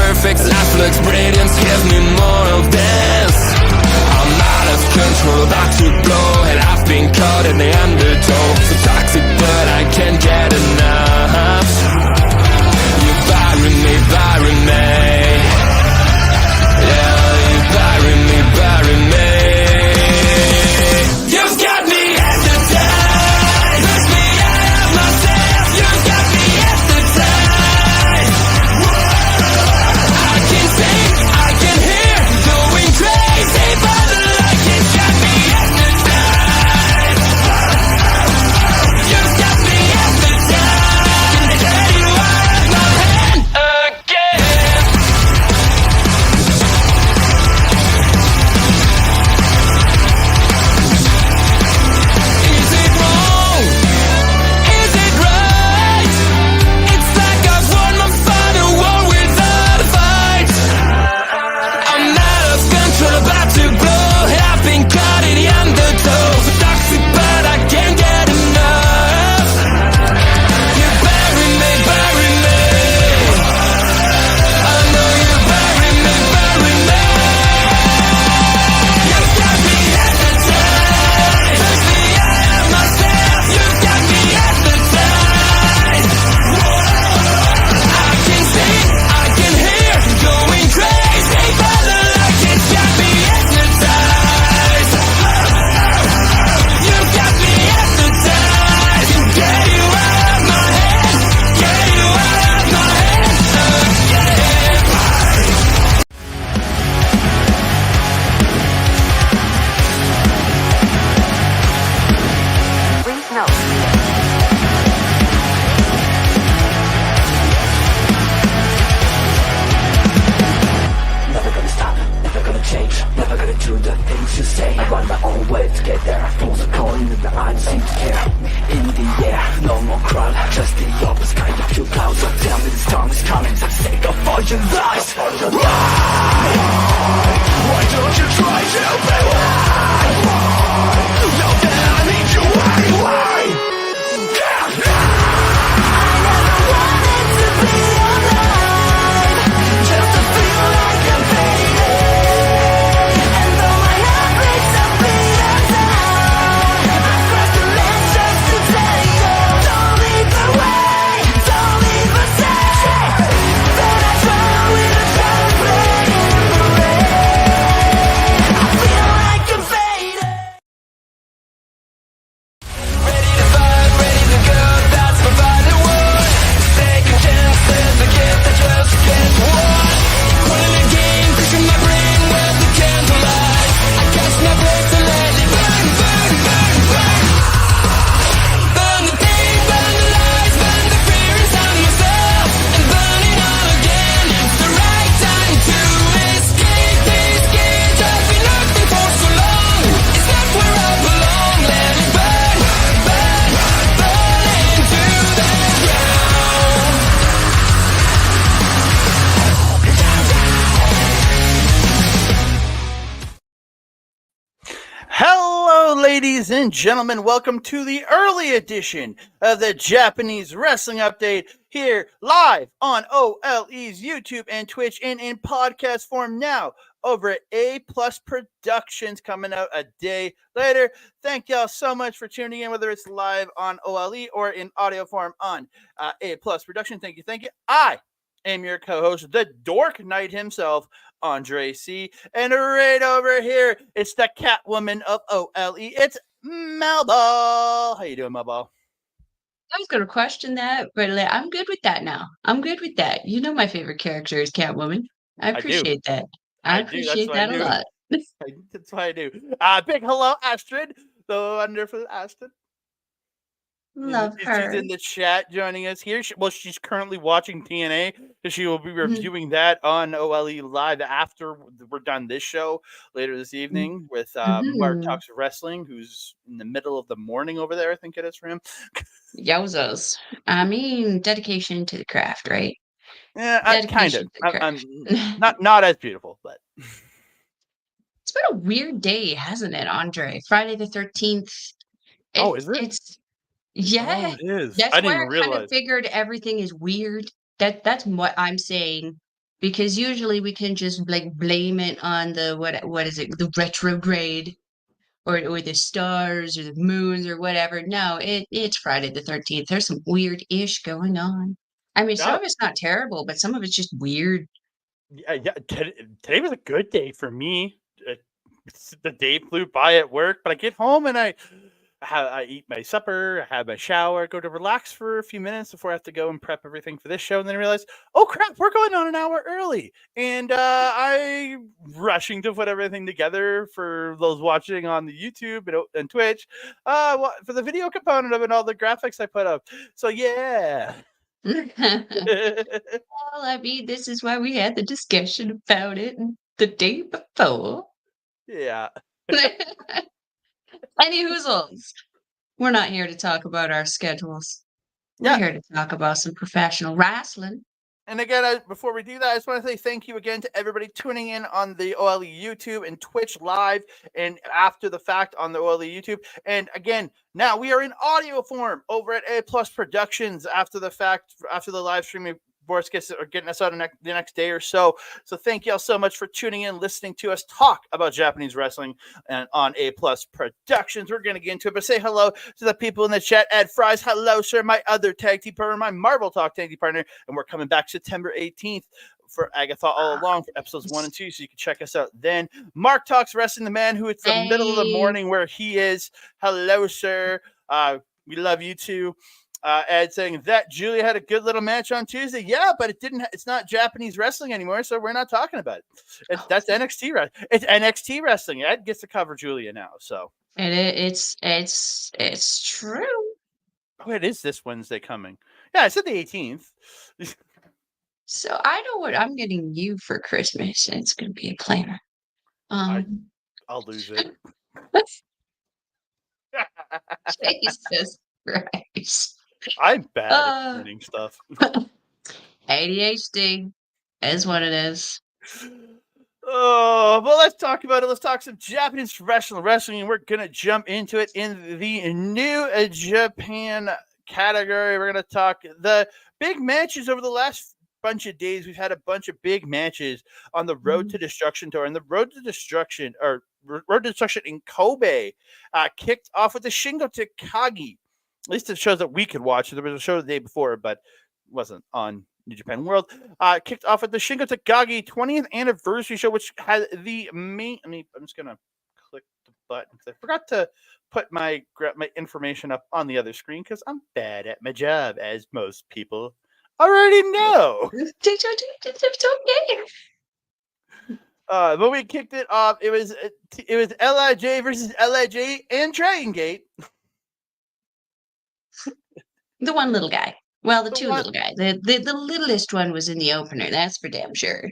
perfect life looks brilliant. Give me more of this. I'm out of control, about to blow, and I've been caught in the undertow. So toxic, but I can't get enough. You're burying me, burying me. Yeah, you're burying me, burying me. You've got me hypnotized. Push me out of myself. You've got me hypnotized. I can see, I can hear, going crazy, but the light has got me hypnotized. You've got me hypnotized. Can get you out of my head again. Is it wrong? Is it right? It's like I've won my final war without a fight. I'm out of control, about to blow, and I've been caught in the undertow. So toxic, but I can't get enough. You bury me, bury me. I know you bury me, bury me. You've got me hypnotized. Push me out of myself. You've got me hypnotized. I can see, I can hear, going crazy, but the light has got me hypnotized. You've got me hypnotized. Can get you out of my head, get you out of my head again. Please note. Never gonna stop, never gonna change, never gonna do the things you say. I run my own way to get there. Pulls a coin and the I seem to care. In the air, no more crowd, just the opposite kind of few clouds. So tell me this time is coming for the sake of all your lies. Why don't you try to be why? Know that I need you, why? Just to feel like I'm fading. And though my heart breaks a beat down, I cross the lines just to tell you, don't leave the way, don't leave a sign. Then I try with a gun playing in the rain. I feel like I'm fading. Ready to fight, ready to go, that's my final word. Taking chances, the gift that just gets won. Pulling the game, pushing my brain with the candlelight. I catch my breath and let it burn, burn, burn, burn. Burn the pain, burn the lies, burn the fear inside myself. And burn it all again, it's the right time to escape this cage I've been locked in for so long. It's not where I belong, let it burn, burn, burn into the ground. Hello, ladies and gentlemen. Welcome to the early edition of the Japanese Wrestling Update here live on OLE's YouTube and Twitch and in podcast form now over at A Plus Productions, coming out a day later. Thank y'all so much for tuning in, whether it's live on OLE or in audio form on A Plus Production. Thank you. Thank you. I am your co-host, the Dork Knight himself, Andre C. And right over here, it's the Catwoman of OLE. It's Melball. How you doing, Melball? I was going to question that, but I'm good with that now. I'm good with that. You know my favorite character is Catwoman. I do. appreciate that. I appreciate that a lot. That's why I do. Big hello, Astrid, the wonderful Astrid. Love her. She's in the chat joining us here. She's currently watching TNA, so she will be reviewing that on OLE Live after we're done this show later this evening with Mark Talks Wrestling, who's in the middle of the morning over there, I think it is for him. Yowzas. I mean, dedication to the craft, right? Yeah, kind of. I'm not as beautiful, but it's been a weird day, hasn't it, Andre? Friday the 13th. Is it? Yeah, it is. That's I didn't where I kind realize. of figured everything is weird. That's what I'm saying. because usually we can just like blame it on the what is it, the retrograde or the stars or the moons or whatever. No, it's Friday the 13th. There's some weird ish going on. I mean, some Yeah, of it's not terrible, but some of it's just weird. yeah. Today was a good day for me. The day flew by at work, but I get home and I eat my supper, I have my shower, go to relax for a few minutes before I have to go and prep everything for this show, and then I realize, oh crap, we're going on an hour early, and I rushing to put everything together for those watching on the YouTube and Twitch, for the video component of it, and all the graphics I put up. So yeah. Well, I mean, this is why we had the discussion about it the day before. Yeah. Any hoozles. We're not here to talk about our schedules. We're Yeah. here to talk about some professional wrestling. And again, before we do that, I just want to say thank you again to everybody tuning in on the OLE YouTube and Twitch live and after the fact on the OLE YouTube. And again, now we are in audio form over at A Plus Productions after the fact, after the live streaming. Boris gets or getting us out the next day or so. So thank y'all so much for tuning in, listening to us talk about Japanese wrestling and on A Plus Productions. We're gonna get into it, but say hello to the people in the chat. Ed Fries, hello, sir. My other tag team partner, my Marvel Talk tag team partner, and we're coming back September 18th for Agatha All Along for episodes 1 and 2, so you can check us out then. Mark Talks Wrestling, the man who it's the middle of the Hey. morning where he is. Hello, sir. We love you too. Ed saying that Julia had a good little match on Tuesday. Yeah, but it didn't. It's not Japanese wrestling anymore, so we're not talking about it. That's NXT wrestling. It's NXT wrestling. Ed gets to cover Julia now. So It's true. oh, it is this Wednesday coming. Yeah, I said the 18th. So I know what I'm getting you for Christmas, and it's going to be a planner. I'll lose it. Jesus Christ. I'm bad Uh. at planning stuff. ADHD is what it is. Oh, well, let's talk about it. Let's talk some Japanese professional wrestling, and we're going to jump into it in the new Japan category. We're going to talk the big matches over the last bunch of days. We've had a bunch of big matches on the Road to Destruction tour, and the Road to Destruction, or Road to Destruction in Kobe, kicked off with the Shingo Takagi. At least it shows that we could watch. There was a show the day before, but it wasn't on New Japan World. Kicked off at the Shingo Takagi 20th anniversary show, which had the main. I'm just gonna click the button because I forgot to put my information up on the other screen because I'm bad at my job, as most people already know. It's okay. But we kicked it off. It was LIJ versus LIJ and Dragon Gate. The one little guy. Well, the The two one- little guys. The littlest one was in the opener. That's for damn sure.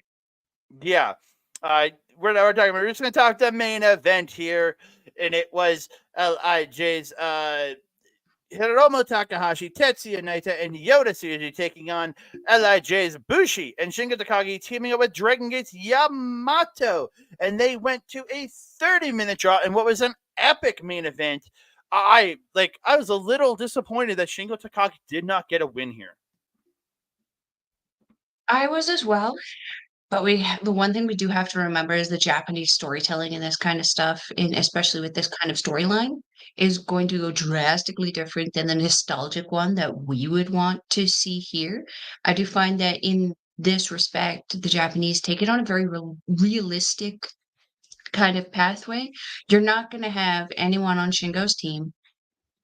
Yeah. We're talking. We're just going to talk the main event here, and it was LIJ's Hiromu Takahashi, Tetsuya Naito, and Yota Tsuji taking on LIJ's Bushi and Shingo Takagi teaming up with Dragon Gate's Yamato, and they went to a 30-minute draw in what was an epic main event. I was a little disappointed that Shingo Takagi did not get a win here. I was as well. But the one thing we do have to remember is the Japanese storytelling and this kind of stuff, and especially with this kind of storyline, is going to go drastically different than the nostalgic one that we would want to see here. I do find that in this respect, the Japanese take it on a very realistic kind of pathway. You're not going to have anyone on Shingo's team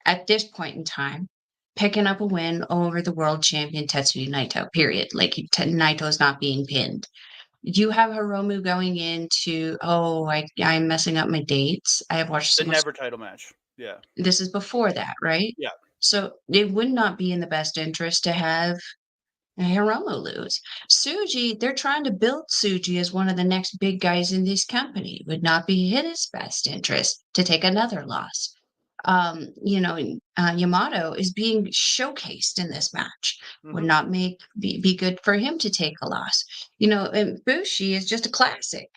at this point in time picking up a win over the world champion Tetsuya Naito, period. Like, Naito's not being pinned. You have Hiromu going into, I'm messing up my dates. I have watched so The much. Never title match. Yeah. This is before that, right? Yeah. So it would not be in the best interest to have Hiromu lose. Tsuji, they're trying to build Tsuji as one of the next big guys in this company. It would not be in his best interest to take another loss. Yamato is being showcased in this match. Would not be good for him to take a loss. And Bushi is just a classic.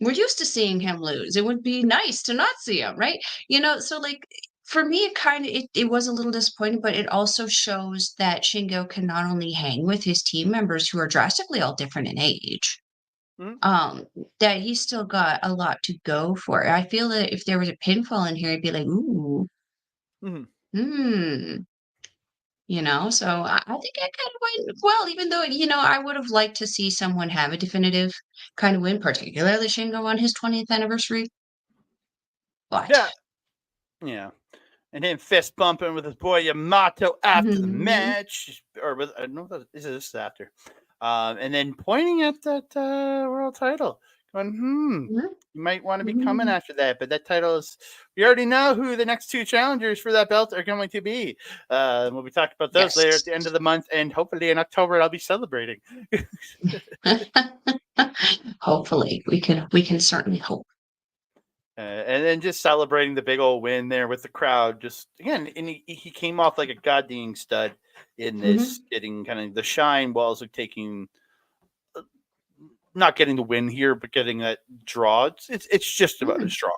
We're used to seeing him lose. It would be nice to not see him, right? So like for me, it was a little disappointing, but it also shows that Shingo can not only hang with his team members who are drastically all different in age, Mhm. um, that he's still got a lot to go for. I feel that if there was a pinfall in here, I'd be like, "Ooh, Mhm. hmm." So I think I kind of went well, even though, I would have liked to see someone have a definitive kind of win, particularly Shingo on his 20th anniversary. But Yeah. Yeah. And him fist bumping with his boy Yamato after the Mhm, match, or with no, this is after, and then pointing at that world title, going, mhm, you might want to be coming mhm. after that, but that title is. We already know who the next two challengers for that belt are going to be. We'll be talking about those later at Yes. the end of the month, and hopefully in October I'll be celebrating. Hopefully, we can certainly hope. And then just celebrating the big old win there with the crowd. Just again, and he came off like a goddamn stud in this, Mhm, getting kind of the shine while also taking, not getting the win here, but getting that draw. It's just about as mhm. strong.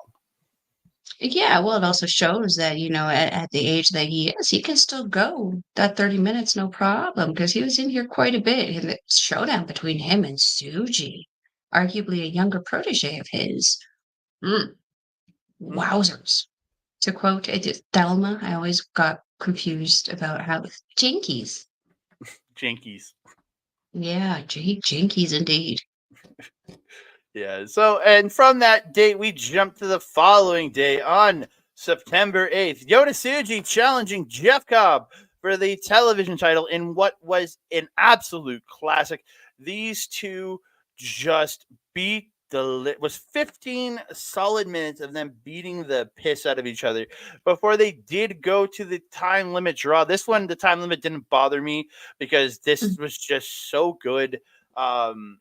Yeah, well, it also shows that, at the age that he is, he can still go that 30 minutes, no problem, because he was in here quite a bit in the showdown between him and Suji, arguably a younger protege of his. Mm, Mhm. wowzers. To quote Thelma, I always got confused about how Jinkies. Jinkies. Yeah, Jinkies indeed. Yeah. So, and from that date, we jump to the following day on September 8th. Yota Tsuji challenging Jeff Cobb for the television title in what was an absolute classic. These two just beat was 15 solid minutes of them beating the piss out of each other before they did go to the time limit draw. This one, the time limit didn't bother me because this Mm, was just so good. Um,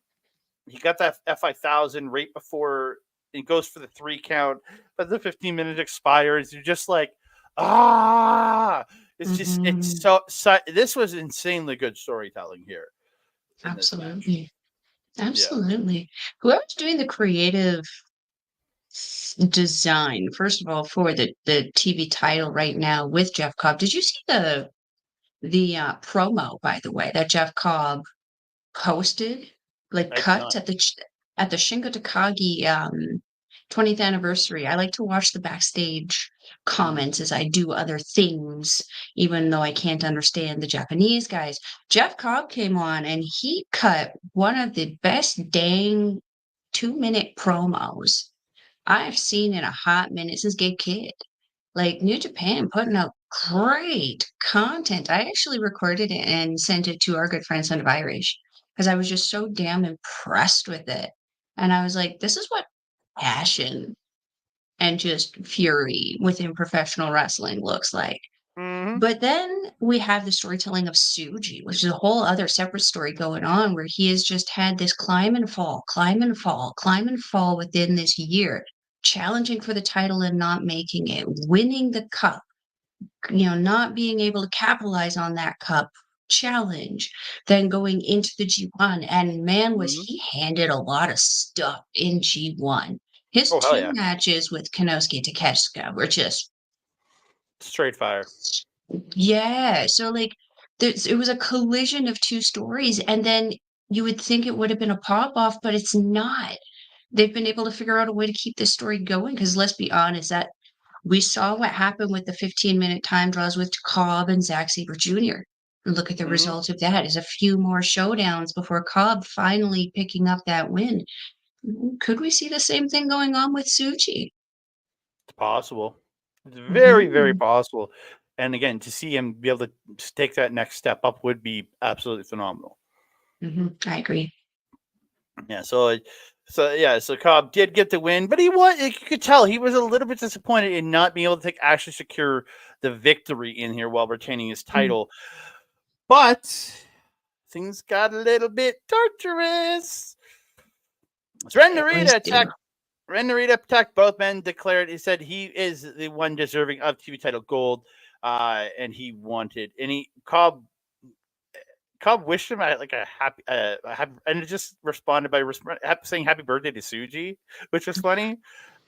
he got that F5000 right before it goes for the 3 count, but the 15 minutes expires. You're just like, ah, it's mhm. so. This was insanely good storytelling here in this match. Absolutely. Yeah, Absolutely. Whoever's doing the creative design, first of all, for the TV title right now with Jeff Cobb. Did you see the promo, by the way, that Jeff Cobb posted, like I did cut not. at the Shingo Takagi 20th anniversary? I like to watch the backstage Mhm. comments as I do other things, even though I can't understand the Japanese guys. Jeff Cobb came on and he cut one of the best dang 2-minute promos I've seen in a hot minute since Gay Kid. Like New Japan putting out great content. I actually recorded it and sent it to our good friend Son of Irish because I was just so damn impressed with it. And I was like, this is what passion and just fury within professional wrestling looks like. Mhm. But then we have the storytelling of Suji, which is a whole other separate story going on where he has just had this climb and fall, climb and fall, climb and fall within this year, challenging for the title and not making it, winning the cup, not being able to capitalize on that cup challenge, then going into the G1. And man, was Mhm. he handed a lot of stuff in G1. His Oh hell two yeah, matches with Konosuke Takeshita were just straight fire. yeah, so, like, it was a collision of 2 stories, and then you would think it would have been a pop-off, but it's not. They've been able to figure out a way to keep this story going. Because 'cause let's be honest, that we saw what happened with the 15-minute time draws with Cobb and Zack Sabre Jr. And look at the Mhm. result of that, is a few more showdowns before Cobb finally picking up that win. Could we see the same thing going on with Suchi? It's possible. It's very very Mhm, possible. And again, to see him be able to take that next step up would be absolutely phenomenal. I agree. Yeah, so Cobb did get the win, but he was, you could tell he was a little bit disappointed in not being able to actually secure the victory in here while retaining his Mm, title. But things got a little bit torturous. So Ren they always Narita do. attacked Ren Narita attacked both men, declared he said he is the one deserving of TV title gold, and he wanted any Cobb wished him like a happy, and it just responded by saying happy birthday to Suji, which was funny.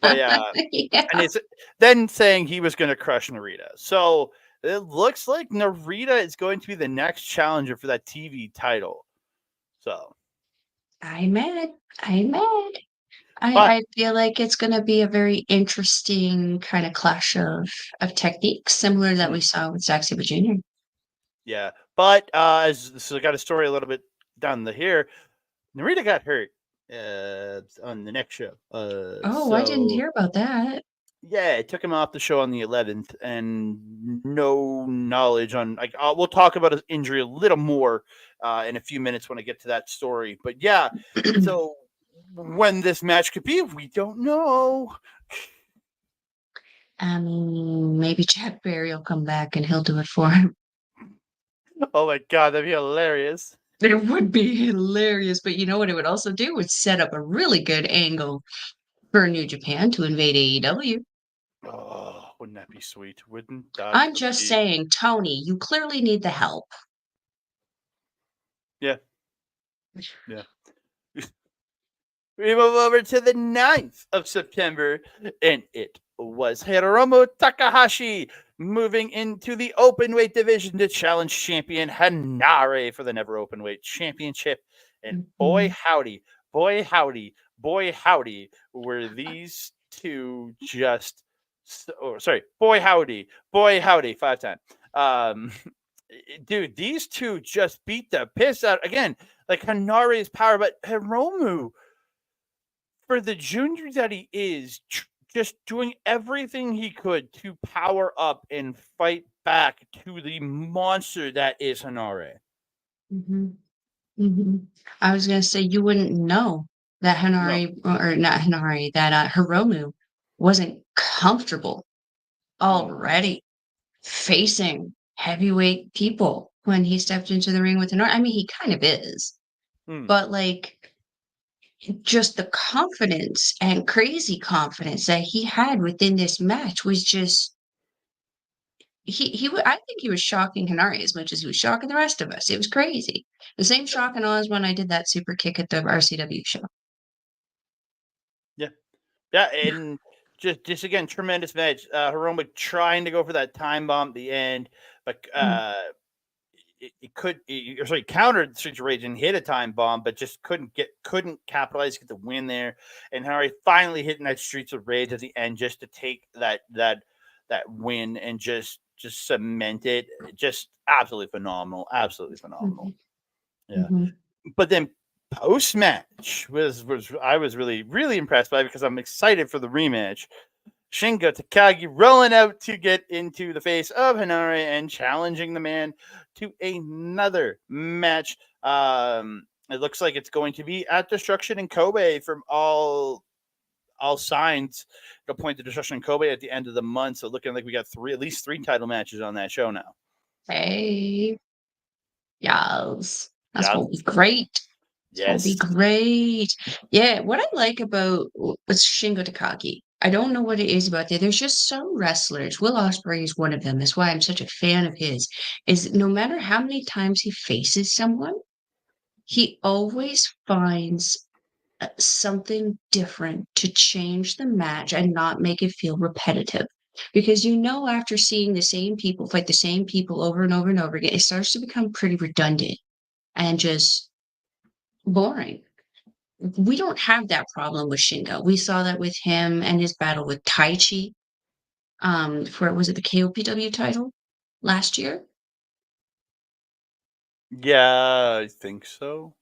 But yeah, Yeah. and it's then saying he was going to crush Narita. So it looks like Narita is going to be the next challenger for that TV title. So, I'm mad. I'm mad. but I feel like it's gonna be a very interesting kind of clash of techniques, similar that we mm, saw with Zack Sabre Jr. yeah, but so I got a story a little bit down the here. Narita got hurt on the next show. Oh, I didn't So hear about that. yeah, it took him off the show on the 11th, and no knowledge on. Like, we'll talk about his injury a little more in a few minutes when I get to that story. But yeah, so when this match could be, we don't know. I mean, maybe Jack Barry will come back and he'll do it for him. Oh my god, that'd be hilarious. It would be hilarious, but you know what it would also do? Would set up a really good angle for New Japan to invade AEW. Oh, wouldn't that be sweet? Wouldn't that I'm just be? saying, Tony, you clearly need the help. Yeah, yeah. We move over to the 9th of September, and it was Hiromu Takahashi moving into the openweight division to challenge champion Hanare for the Never Openweight Championship. And boy, Mhm. howdy, boy, howdy, boy, howdy, were these two just. Boy, howdy, 5 times. Um, dude, these two just beat the piss out again. Like Hanare's power, but Hiromu for the junior that he is, just doing everything he could to power up and fight back to the monster that is Hanare. Mhm. Mhm. I was gonna say you wouldn't know that No. Hanari or not Hanari, that, Hiromu wasn't comfortable Mm, already facing heavyweight people when he stepped into the ring with Hanari. I mean, he kind of is, mm, but, like, just the confidence and crazy confidence that he had within this match was just I think he was shocking Hanari as much as he was shocking the rest of us. It was crazy. The same shocking us when I did that super kick at the RCW show. yeah. Yeah, and just again, tremendous match. Hiromu trying to go for that time bomb at the end, but Mm, he countered Streets of Rage and hit a time bomb, but just couldn't capitalize, get the win there. And Harry finally hitting that Streets of Rage at the end just to take that win and just cement it. Just absolutely phenomenal, absolutely phenomenal. mhm, Yeah, mhm. but then post match was I was really impressed by because I'm excited for the rematch. Shingo Takagi rolling out to get into the face of Hanare and challenging the man to another match. It looks like it's going to be at Destruction in Kobe from all signs. It'll point to Destruction in Kobe at the end of the month. So looking like we got at least three title matches on that show now. Hey, yes. That's Yeah. gonna be great. It's gonna be Yes. great. Yeah, what I like about Shingo Takagi, I don't know what it is about there. There's just some wrestlers. Will Ospreay is one of them. That's why I'm such a fan of his. Is no matter how many times he faces someone, he always finds something different to change the match and not make it feel repetitive. Because you know, after seeing the same people fight the same people over and over and over again, it starts to become pretty redundant and just boring. We don't have that problem with Shingo. We saw that with him and his battle with Taichi, for was it the KOPW title last year? Yeah, I think so.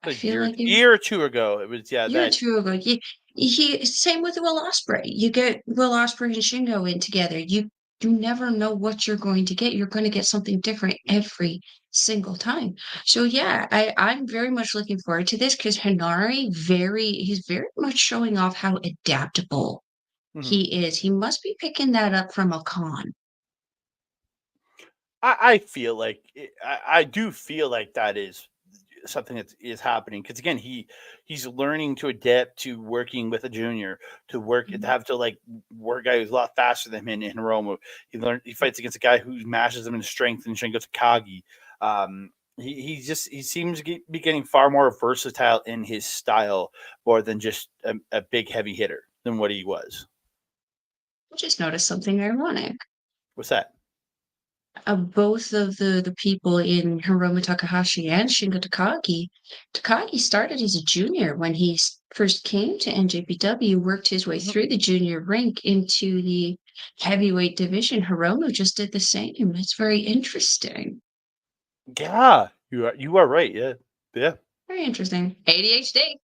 I A feel year like it year or two ago. It was yeah, year or that 2 ago. He same with Will Ospreay. You get Will Ospreay and Shingo in together. You never know what you're going to get. You're going to get something different every single time. So yeah, I'm very much looking forward to this because he's very much showing off how adaptable mhm. he is. He must be picking that up from a con. I feel like I do feel like that is something that is happening because again he's learning to adapt to working with a junior to work to Mhm, have to like work a guy who's a lot faster than him in Hiromu. He fights against a guy who matches him in strength and Shingo Takagi. He seems to be getting far more versatile in his style more than just a big heavy hitter. than what he was. I just noticed something ironic. What's that? Both of the people in Hiromu Takahashi and Shingo Takagi, Takagi started as a junior when he first came to NJPW, worked his way Mhm. through the junior rank into the heavyweight division. Hiromu just did the same. It's very interesting. Yeah, you are right. Yeah, yeah. Very interesting. ADHD.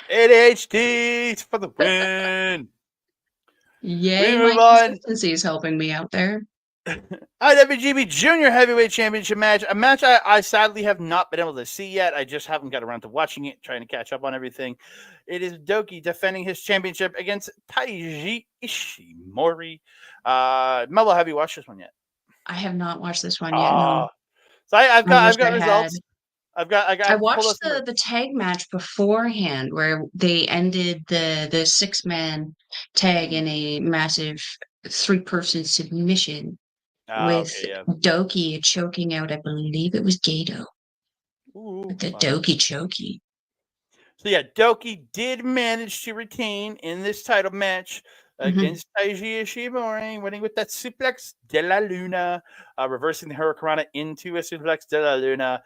ADHD for the win. We Yay, move my on. consistency is helping me out there. IWGP Junior Heavyweight Championship match. A match I sadly have not been able to see yet. I just haven't got around to watching it, trying to catch up on everything. It is Doki defending his championship against Taiji Ishimori. Melball, have you watched this one yet? I have not watched this one yet, no. So I've I wish got I had. results. I I've pulled watched up some. the tag match beforehand where they ended the six-man tag in a massive three-person submission with Okay, yeah. Doki choking out, I believe it was Gato, Ooh, with the fun. Doki chokey. So yeah, Doki did manage to retain in this title match Mhm. against Taiji Ishimori, winning with that suplex de la Luna, reversing the Hurricanrana into a suplex de la Luna,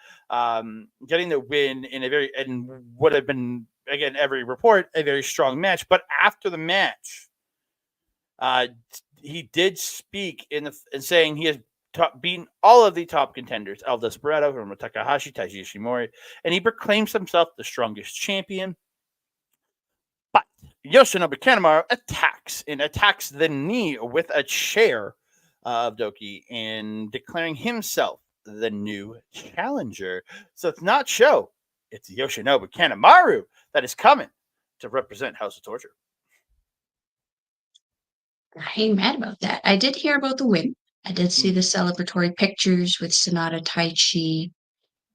getting the win in a very and would have been again every report a very strong match. But after the match, uh, he did speak in saying he has beaten all of the top contenders: El Desperado, Hiromu Takahashi, Taiji Ishimori, and he proclaims himself the strongest champion. But Yoshinobu Kanemaru attacks the knee with a chair of Doki and declaring himself the new challenger. So it's not Sho, it's Yoshinobu Kanemaru that is coming to represent House of Torture. I ain't mad about that. I did hear about the win. I did see the celebratory pictures with Sonata Taichi,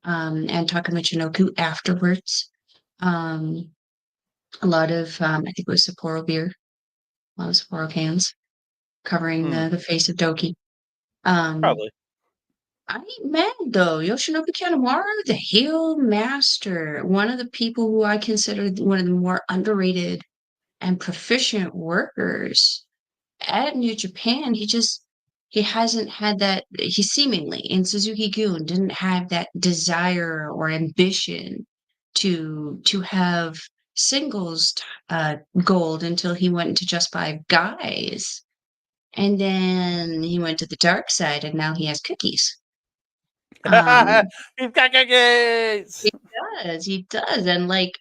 and Taka Michinoku afterwards. Um, a lot of, I think it was Sapporo beer, a lot of Sapporo cans covering Hmm, the face of Doki. Um, probably. I ain't mad though. Yoshinobu Kanemaru, the heel master, one of the people who I consider one of the more underrated and proficient workers at New Japan. He hasn't had that. He seemingly in Suzuki-gun didn't have that desire or ambition to have singles gold until he went into Just Five Guys. And then he went to the dark side, and now he has cookies. Um, He's got cookies. he does, and like,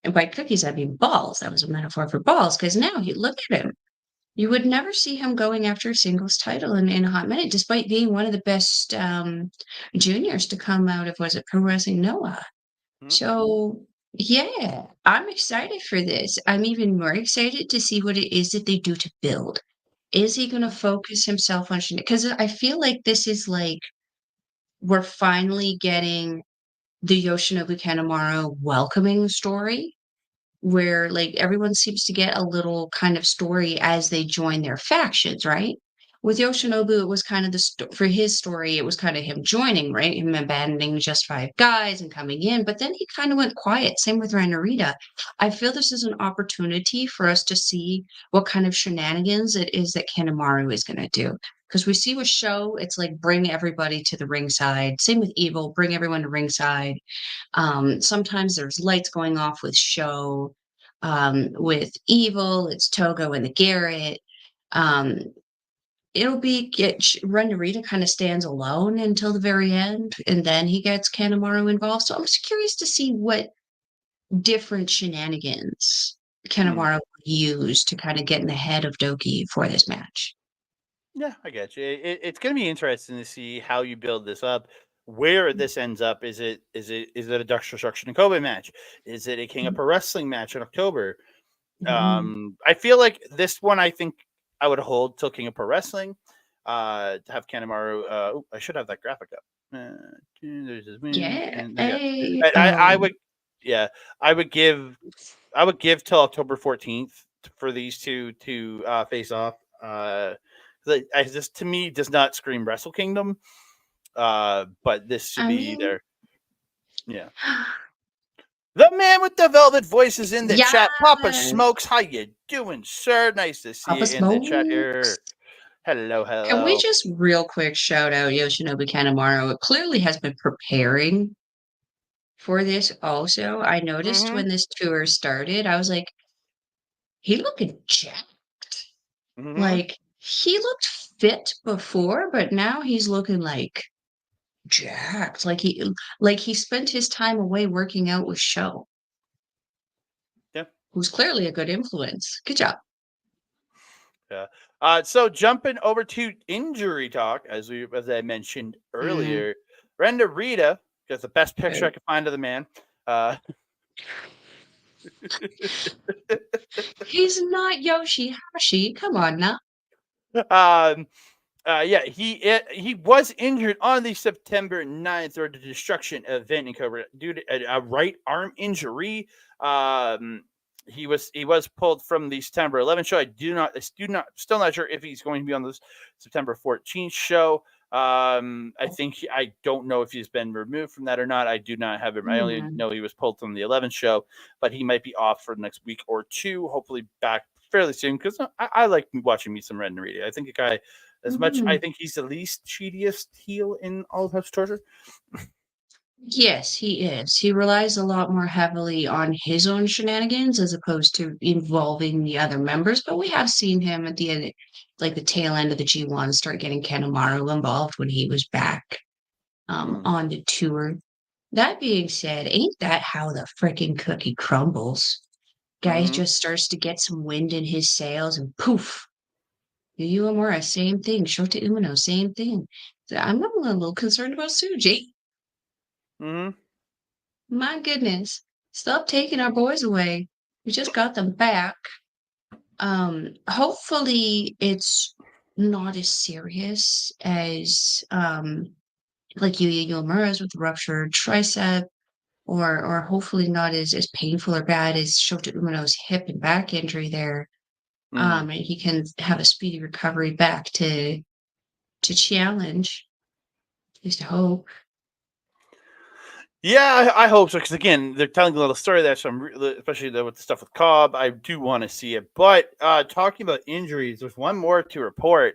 and by cookies I mean balls. That was a metaphor for balls, because now you look at him. You would never see him going after a singles title in a hot minute, despite being one of the best juniors to come out of, was it Pro Wrestling Noah? Hmm. So yeah, I'm excited for this. I'm even more excited to see what it is that they do to build. Is he going to focus himself on because I feel like this is like we're finally getting the Yoshinobu Kanemaru welcoming story where like everyone seems to get a little kind of story as they join their factions, right? With Yoshinobu, it was kind of for his story, it was kind of him joining, right? Him abandoning Just Five Guys and coming in, but then he kind of went quiet. Same with Ranarita. I feel this is an opportunity for us to see what kind of shenanigans it is that Kanemaru is going to do. Because we see with Show, it's like bring everybody to the ringside. Same with Evil, bring everyone to ringside. Sometimes there's lights going off with Show. With Evil, it's Togo and the Garrett. Um, it'll be Ren Narita kind of stands alone until the very end, and then he gets Kanemaru involved. So I'm just curious to see what different shenanigans Hmm. Kanemaru will use to kind of get in the head of Doki for this match. Yeah, I get you. It's going to be interesting to see how you build this up. Where this ends up is it a Dutch Destruction and Kobe match? Is it a King of Pro Wrestling match in October? Mhm. I feel like this one. I think I would hold till King of Pro Wrestling. To have Kanemaru. I should have that graphic up. There's his win, Yeah. and there you go. Hey, I would, yeah, I would give till October 14th for these two to face off. This to me does not scream Wrestle Kingdom. But this should I be mean, there. Yeah. The man with the velvet voice is in the Yeah, chat. Papa Smokes, how you doing, sir? Nice to see Papa you in the chat Smokes. here. Hello, Can we hello. just real quick shout out Yoshinobu Kanemaru? It clearly has been preparing for this also. I noticed Mm-hmm. when this tour started, I was like, he looking jacked. Mm-hmm. Like, he looked fit before, but now he's looking like jacked. Like he spent his time away working out with Sho, Yeah. who's clearly a good influence. Good job. Yeah. So jumping over to injury talk, as I mentioned Mm. earlier, Brenda Rita got the best picture I could find of the man. He's not Yoshihashi. Come on now. um, yeah, he was injured on the September 9th or the destruction event in Cobra due to a right arm injury. He was pulled from the September 11th show. Still not sure if he's going to be on the September 14th show. I don't know if he's been removed from that or not. I do not have him. I only Hmm. know he was pulled from the 11th show, but he might be off for the next week or two. Hopefully back fairly soon because I like watching me some Red Narita. I think a guy as much I Mhm. think he's the least cheatiest heel in all of House of Torture. Yes, he is. He relies a lot more heavily on his own shenanigans as opposed to involving the other members. But we have seen him at the end, like the tail end of the G1, start getting Kanemaru involved when he was back Mm, on the tour. That being said, ain't that how the frickin' cookie crumbles? Guy mm-hmm. just starts to get some wind in his sails and poof, Yu Uemura, same thing. Shota Umino, same thing. So I'm a little concerned about Suji. Mm-hmm. My goodness. Stop taking our boys away. We just got them back. Hopefully it's not as serious as like Yuya Uemura's with the ruptured tricep, or hopefully not as painful or bad as Shota Umino's hip and back injury there. Mm. And he can have a speedy recovery back to challenge. At least I hope. Yeah, I hope so. Because again, they're telling a little story there, so especially with the stuff with Cobb, I do want to see it. But talking about injuries, there's one more to report.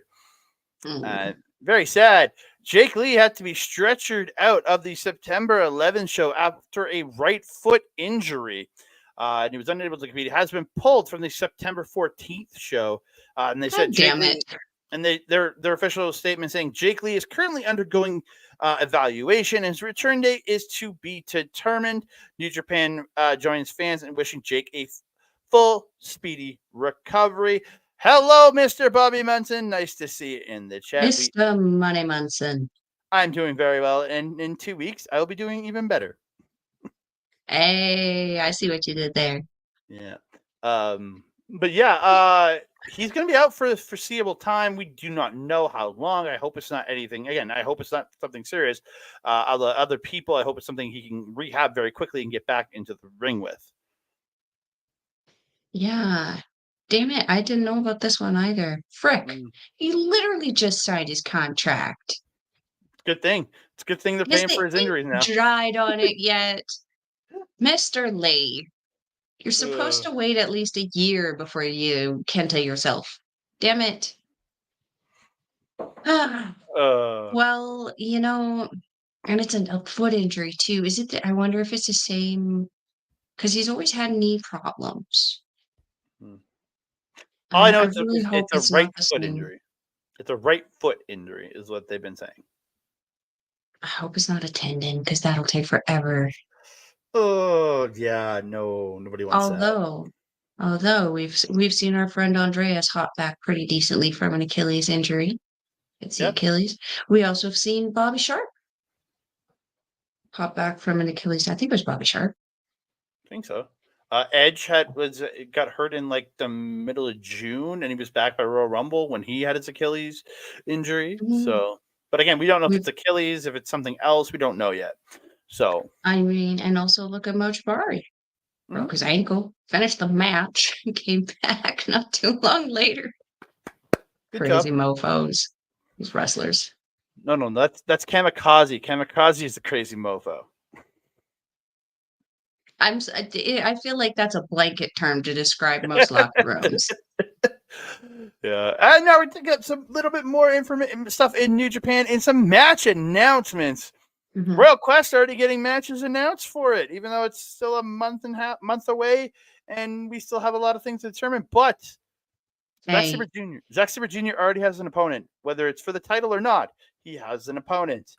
Mm. Very sad. Jake Lee had to be stretchered out of the September 11th show after a right foot injury. And he was unable to compete. He has been pulled from the September 14th show. And they said God Jake damn it. Lee, and their official statement saying Jake Lee is currently undergoing evaluation, and his return date is to be determined. New Japan joins fans in wishing Jake a full, speedy recovery. Hello, Mr. Bobby Munson. Nice to see you in the chat. Mr. Money Munson. I'm doing very well, and in 2 weeks I will be doing even better. Hey, I see what you did there. Yeah. But yeah, he's going to be out for the foreseeable time. We do not know how long. I hope it's not anything. Again, I hope it's not something serious. Other people, I hope it's something he can rehab very quickly and get back into the ring with. Yeah. Damn it, I didn't know about this one either. Frick. Mm. He literally just signed his contract. Good thing. It's a good thing they're Has paying the for his ink injuries now. dried on it yet? Mr. Lee, you're supposed to wait at least a year before you kenta yourself. Damn it. Uh, Well, and it's a foot injury too. Is it I wonder if it's the same because he's always had knee problems. mm. All I know I is really hope it's a it's right not the foot same. injury. It's a right foot injury, is what they've been saying. I hope it's not a tendon because that'll take forever. Oh yeah, no, nobody wants that. Although we've seen our friend Andreas hop back pretty decently from an Achilles injury. It's the Yeah, Achilles. We also have seen Bobby Sharp hop back from an Achilles. I think it was Bobby Sharp. I think so. Edge got hurt in like the middle of June, and he was back by Royal Rumble when he had his Achilles injury. Mm, So, but again, we don't know if we've it's Achilles, if it's something else. We don't know yet. So, I mean, and also look at Mojibari. mhm. Broke his ankle, finished the match, and came back not too long later. Good job. Crazy mofos. These wrestlers. No, that's Kamikaze. Kamikaze is the crazy mofo. I feel like that's a blanket term to describe most locker rooms. Yeah, and now we're taking up some little bit more information stuff in New Japan and some match announcements. Mhm. Royal Quest already getting matches announced for it, even though it's still a month away, and we still have a lot of things to determine. But Hey, Zack Sabre Jr. already has an opponent, whether it's for the title or not. He has an opponent.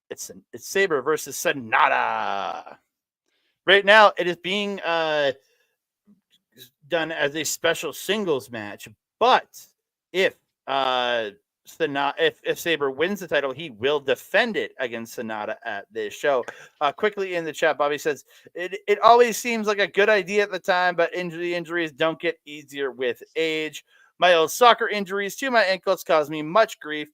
It's Sabre versus Sonata. Right now, it is being done as a special singles match. But if if Sabre wins the title, he will defend it against Sonata at this show. Quickly in the chat, Bobby says it always seems like a good idea at the time, but injuries don't get easier with age. My old soccer injuries to my ankles caused me much grief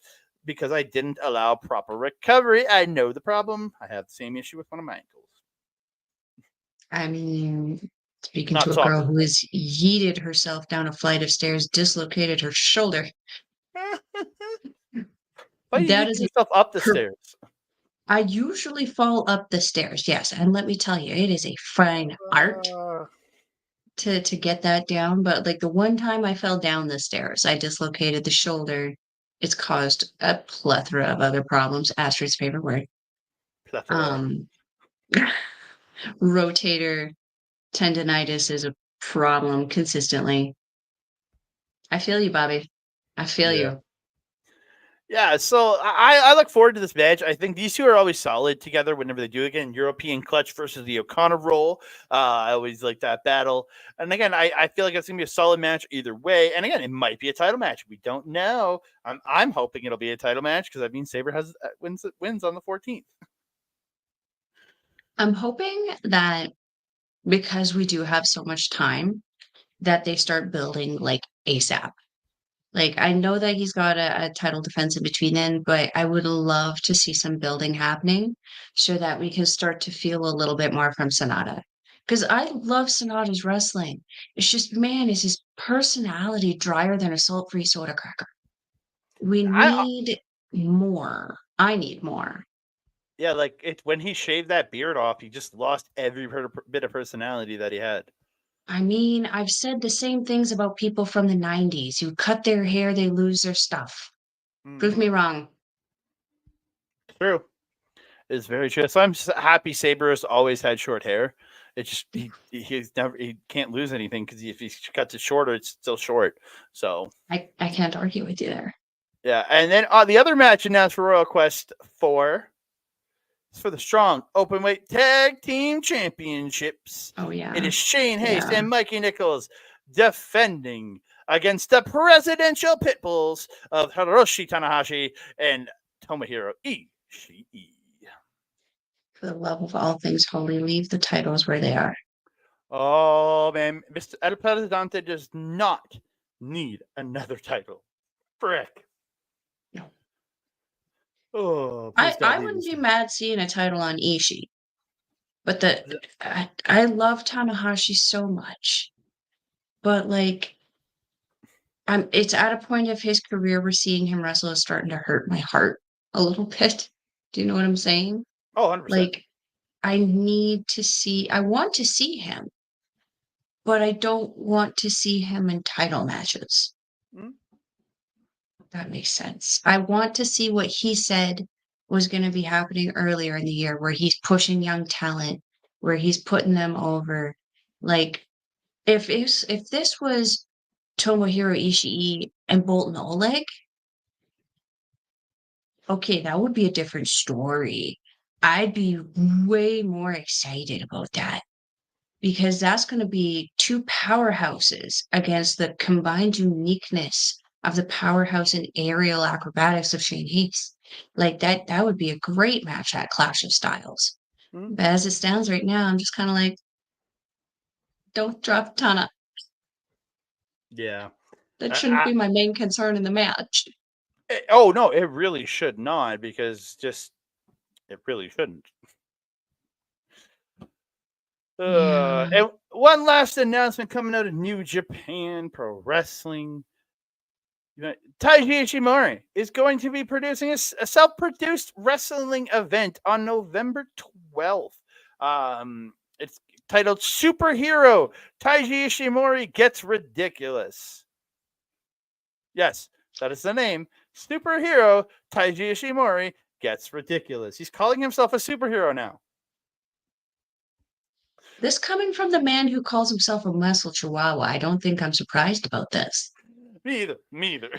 because I didn't allow proper recovery. I know the problem. I have the same issue with one of my ankles. I mean, speaking Not to a girl soccer. who has yeeted herself down a flight of stairs, dislocated her shoulder. Why you That eat is a yourself up the per stairs? I usually fall up the stairs, yes, and let me tell you, it is a fine art Uh, to get that down, but, like, the one time I fell down the stairs, I dislocated the shoulder. It's caused a plethora of other problems. Astrid's favorite word. plethora. Um, rotator tendonitis is a problem consistently. I feel you, Bobby. I feel Yeah. you. Yeah, so I look forward to this match. I think these two are always solid together whenever they do again. European Clutch versus the O'Connor Roll. I always like that battle. And again, I feel like it's going to be a solid match either way. And again, it might be a title match. We don't know. I'm hoping it'll be a title match because that means Sabre has wins on the 14th. I'm hoping that because we do have so much time, that they start building, like, ASAP. Like, I know that he's got a title defense in between then, but I would love to see some building happening so that we can start to feel a little bit more from Sonata. Because I love Sonata's wrestling. It's just, man, is his personality drier than a salt-free soda cracker? We I need more. I need more. Yeah, like when he shaved that beard off, he just lost every bit of personality that he had. I mean, I've said the same things about people from the 90s. You cut their hair, they lose their stuff. Prove me Mm-hmm. wrong. True. It's very true. So I'm happy Sabre has always had short hair. It just he can't lose anything because if he cuts it shorter, it's still short. So I can't argue with you there. yeah, and then the other match announced for Royal Quest 4 is for the Strong Openweight Tag Team Championships. Oh, yeah. It is Shane Haste Yeah. and Mikey Nichols defending against the presidential pitbulls of Hiroshi Tanahashi and Tomohiro Ishii. For the love of all things holy, leave the titles where they are. Oh man, Mr. El Presidente does not need another title. Frick. No. Oh, I, please God, I leave wouldn't this. be mad seeing a title on Ishii, but I love Tanahashi so much. But like it's at a point of his career where seeing him wrestle is starting to hurt my heart a little bit. Do you know what I'm saying? Oh, 100%. Like I want to see him, but I don't want to see him in title matches. Mm, That makes sense. I want to see what he said was going to be happening earlier in the year, where he's pushing young talent, where he's putting them over. Like, if this was Tomohiro Ishii and Bolton Oleg, okay, that would be a different story. I'd be way more excited about that because that's going to be two powerhouses against the combined uniqueness of the powerhouse and aerial acrobatics of Shane Hayes. Like that would be a great match at Clash of Styles. mm. But as it stands right now, I'm just kind of like, don't drop Tana. Yeah. That shouldn't be my main concern in the match. Oh no, it really should not because it really shouldn't. Yeah. And one last announcement coming out of New Japan Pro Wrestling. Taiji Ishimori is going to be producing a self-produced wrestling event on November 12th. It's titled Superhero Taiji Ishimori Gets Ridiculous. Yes, that is the name. Superhero Taiji Ishimori Gets Ridiculous. He's calling himself a superhero now. This coming from the man who calls himself a muscle chihuahua, I don't think I'm surprised about this. Me either. Me either.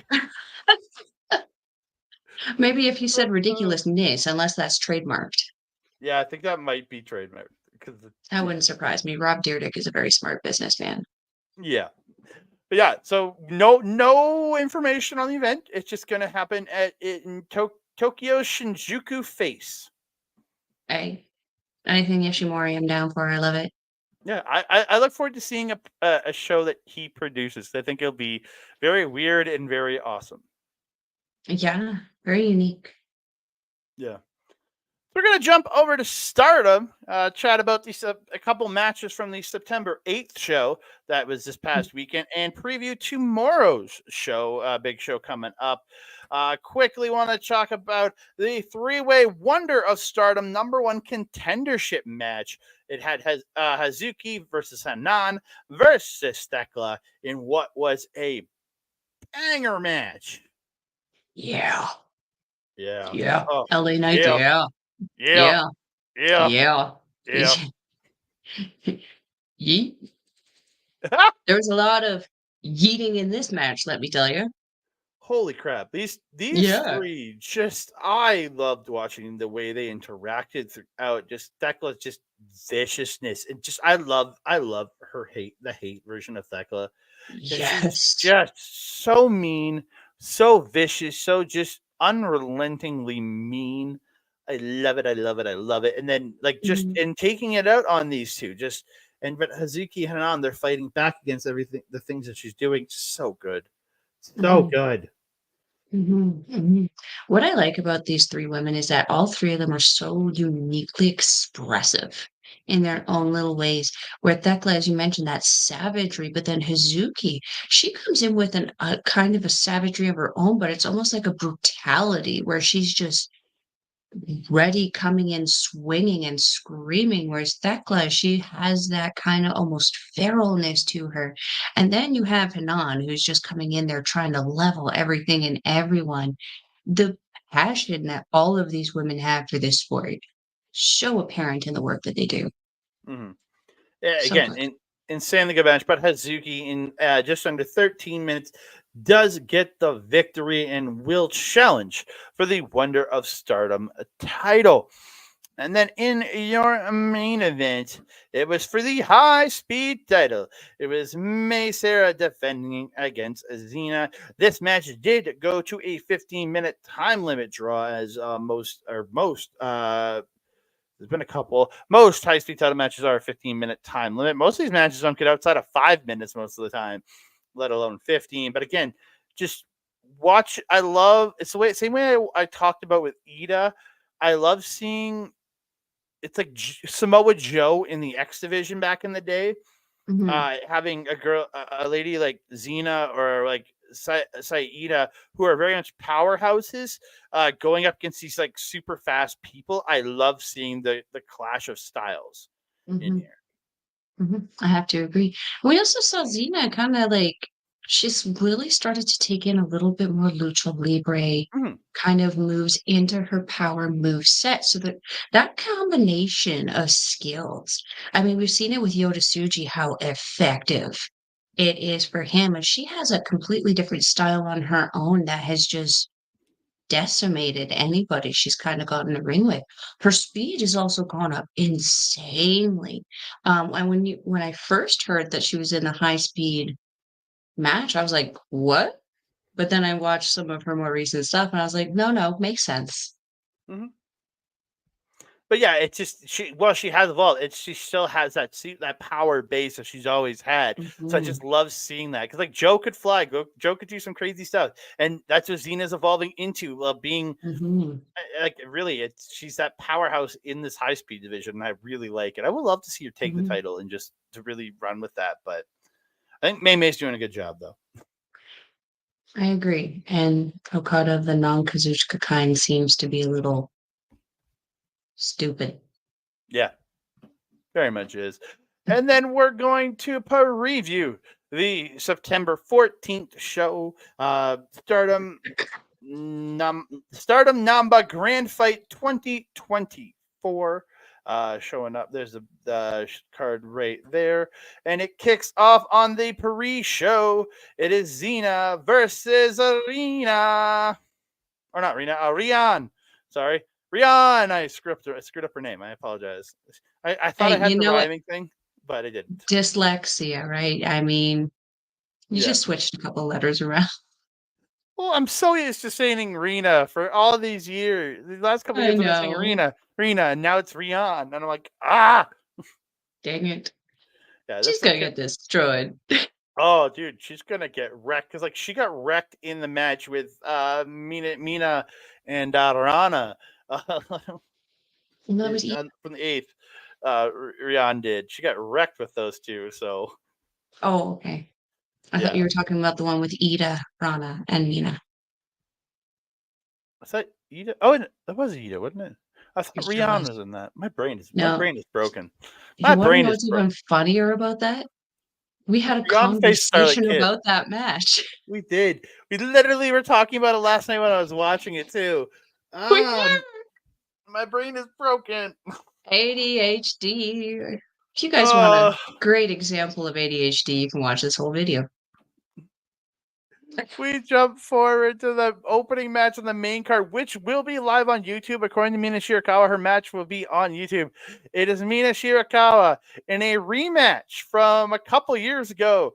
Maybe if you said ridiculousness, unless that's trademarked. Yeah, I think that might be trademark because That wouldn't surprise me. Rob Dyrdek is a very smart businessman. yeah. But yeah, so no information on the event. It's just going to happen in Tokyo Shinjuku Face. Hey, anything Ishimori, I'm down for. I love it. Yeah, I look forward to seeing a show that he produces. I think it'll be very weird and very awesome. Yeah, very unique. Yeah. We're going to jump over to Stardom, chat about these a couple matches from the September 8th show that was this past weekend, and preview tomorrow's show, big show coming up. Quickly want to talk about the three-way wonder of Stardom #1 contendership match. It had Hazuki versus Hanan versus Thekla in what was a banger match. Yeah. Yeah. Yeah. Oh, LA Knight, yeah. yeah. Yeah. Yeah. Yeah. Yeah. Yeah. Yeet. There was a lot of yeeting in this match, let me tell you. Holy crap. These Yeah. three just I loved watching the way they interacted throughout. Just Thekla's just viciousness. And just I love her the hate version of Thekla. Because she's Yes. just so mean, so vicious, so just unrelentingly mean. I love it. I love it. I love it. And then just Mhm. in taking it out on these two, but Hazuki and Hanan, they're fighting back against everything, the things that she's doing. So good. So Mhm. good. Mhm, mhm. What I like about these 3 women is that all 3 of them are so uniquely expressive in their own little ways. Where Thekla, as you mentioned, that savagery, but then Hazuki, she comes in with a kind of a savagery of her own, but it's almost like a brutality where she's just ready, coming in, swinging and screaming, whereas Thekla, she has that kind of almost feralness to her. And then you have Hanan, who's just coming in there trying to level everything and everyone. The passion that all of these women have for this sport, so apparent in the work that they do. Mhm. Yeah, So again, good. insanely good match, but Hazuki in just under 13 minutes does get the victory and will challenge for the Wonder of Stardom title. And then in your main event, it was for the high speed title. It was May Sarah defending against Xena. This match did go to a 15-minute time limit draw, as most there's been a couple. Most high speed title matches are a 15-minute time limit. Most of these matches don't get outside of 5 minutes most of the time, let alone 15. But again, just watch. I love it's the way same way I talked about with Ida. I love seeing it's like Samoa Joe in the X division back in the day, Mhm, having a lady like Xena or like Saida, who are very much powerhouses, going up against these like super fast people. I love seeing the clash of styles in mhm. here. I have to agree. We also saw Xena kind of like she's really started to take in a little bit more lucha libre Mhm. kind of moves into her power move set. So that combination of skills. I mean, we've seen it with Yoda Suji how effective it is for him, and she has a completely different style on her own that has just decimated anybody she's kind of got in the ring with. Her speed has also gone up insanely. And when I first heard that she was in the high speed match, I was like, "What?" But then I watched some of her more recent stuff, and I was like, "No, no, makes sense." Mhm. But yeah, it's just she has evolved. She still has that power base that she's always had. So I Mhm, just love seeing that because like Joe could fly, Joe could do some crazy stuff, and that's what Xena's evolving into, being mhm, like really. She's that powerhouse in this high speed division, and I really like it. I would love to see her take the mhm. title and just to really run with that. But I think May May's doing a good job though. I agree. And Okada, the non-Kazuchika kind, seems to be a little stupid. Yeah, Very much is. And then we're going to preview the September 14th show, Stardom Namba Grand Fight 2024. Showing up. There's the card right there. And it kicks off on the pre-show. It is Xena versus Arena. Or not Rena, Rian. Sorry. Rian. I screwed up her name. I apologize. I thought Hey, I had you the know what? rhyming thing, but I didn't. Dyslexia, right? I mean, you Yeah. just switched a couple letters around. Well, I'm so used to saying Rena for all these years. The last couple of I years I've been saying know. Rena, and now it's Rian. And I'm like, ah. Dang it. Yeah, She's this one gonna could. get destroyed. Oh, dude, she's gonna get wrecked because like she got wrecked in the match with Mina and Rana. And that was From the eighth, Rian did. She got wrecked with those two. So Oh, okay. I thought you yeah, were talking about the one with Ida, Rana, and Mina. I thought Ida. Oh, that was Ida, wasn't it? I thought It sure Rian was. was in that. My No, brain is broken. My you want to brain know is what's broken. even funnier about that? We had a Rian faced Starlight conversation Kid. about that match. We did. We literally were talking about it last night when I was watching it too. We Um, my brain is broken. ADHD. If you guys want a Uh, great example of ADHD, you can watch this whole video. we jump forward to the opening match on the main card, which will be live on YouTube. According to Mina Shirakawa, her match will be on YouTube. It is Mina Shirakawa in a rematch from a couple years ago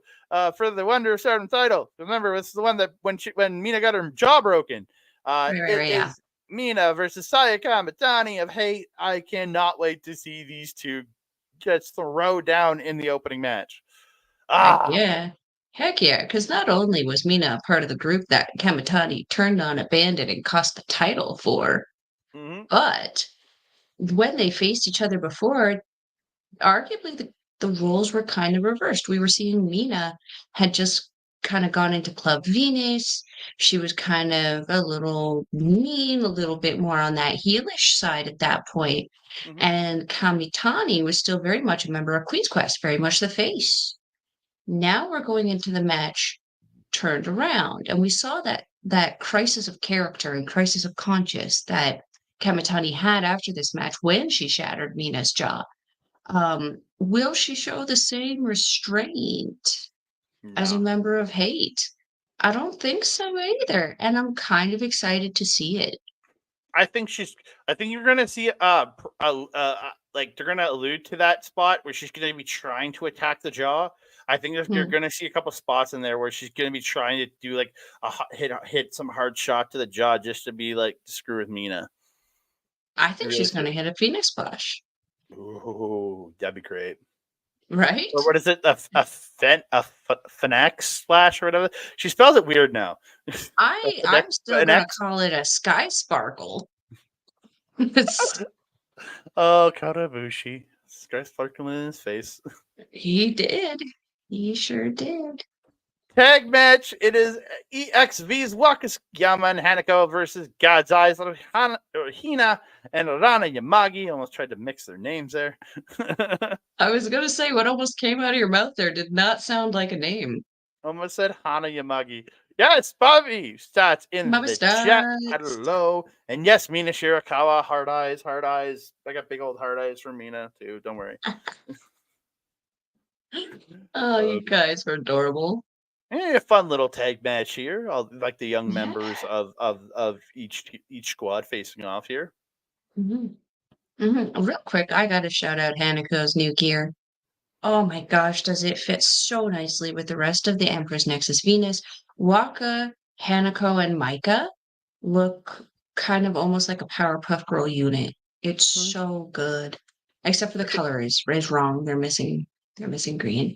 for the Wonder of Stardom title. Remember, this is the one that when Mina got her jaw broken. It Right, yeah. is Mina versus Saya Kamatani of Hate. I cannot wait to see these two just throw down in the opening match. Heck Ah, yeah. Heck yeah, because not only was Mina a part of the group that Kamitani turned on, abandoned, and cost the title for, mm-hmm, but when they faced each other before, arguably the roles were kind of reversed. We were seeing Mina had just kind of gone into Club Venus. She was kind of a little mean, a little bit more on that heelish side at that point. mm-hmm. And Kamitani was still very much a member of Queen's Quest, very much the face. Now we're going into the match turned around, and we saw that crisis of character and crisis of conscience that Kamitani had after this match when she shattered Mina's jaw. Will she show the same restraint as a No. member of Hate? I don't think so either, and I'm kind of excited to see it. I think she's. I think you're gonna see like they're gonna allude to that spot where she's gonna be trying to attack the jaw. I think you're Hmm. gonna see a couple spots in there where she's gonna be trying to do like hit some hard shot to the jaw just to be like to screw with Mina. I think Really she's going screw. to hit a Phoenix Splash, Ooh, that'd be great. right? Or what is it? A Phoenix splash or whatever. She spells it weird now. I'm still going to Phoenix. call it a Sky Sparkle. It's- Oh, Karabushi. Sky sparkling in his face. he did. He sure did. Tag match. It is EXV's Wakayama and Hanako versus God's Eyes Hina and Rana Yamagi. Almost tried to mix their names there. I was going to say what almost came out of your mouth there did not sound like a name. Almost said Hana Yamagi. Yes, Bobby starts in Mama the chat. Stats. Hello. And yes, Mina Shirakawa, hard eyes, hard eyes. I got big old hard eyes from Mina too. Don't worry. Oh, Uh, you guys are adorable. a fun little tag match here. All like the young Yeah. members of each squad facing off here. Real quick, I got to shout out Hanako's new gear. Oh my gosh, does it fit so nicely with the rest of the Empress Nexus Venus? Waka, Hanako, and Micah look kind of almost like a Powerpuff Girl unit. It's Hmm. so good. Except for the color is wrong. They're missing green.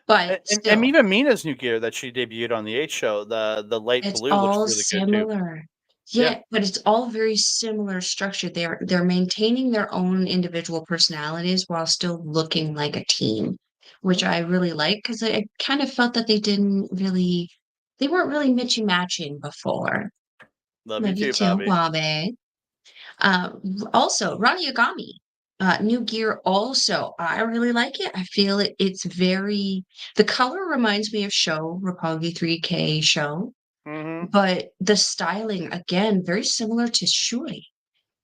But And still, even Mina's new gear that she debuted on the 8 show, the light it's blue looks all really good too. similar. Yeah. Yeah, but it's all very similar structure. They're maintaining their own individual personalities while still looking like a team, which Mhm. I really like because I kind of felt that they weren't really mitchy matching before. Love you Love you too, too, Bobby. Wabe. Also, Ronnie Yagami. New gear also, I really like it. I feel it's very the color reminds me of Show, Roppongi 3K Show, Mm-hmm. but the styling, again, very similar to Shui.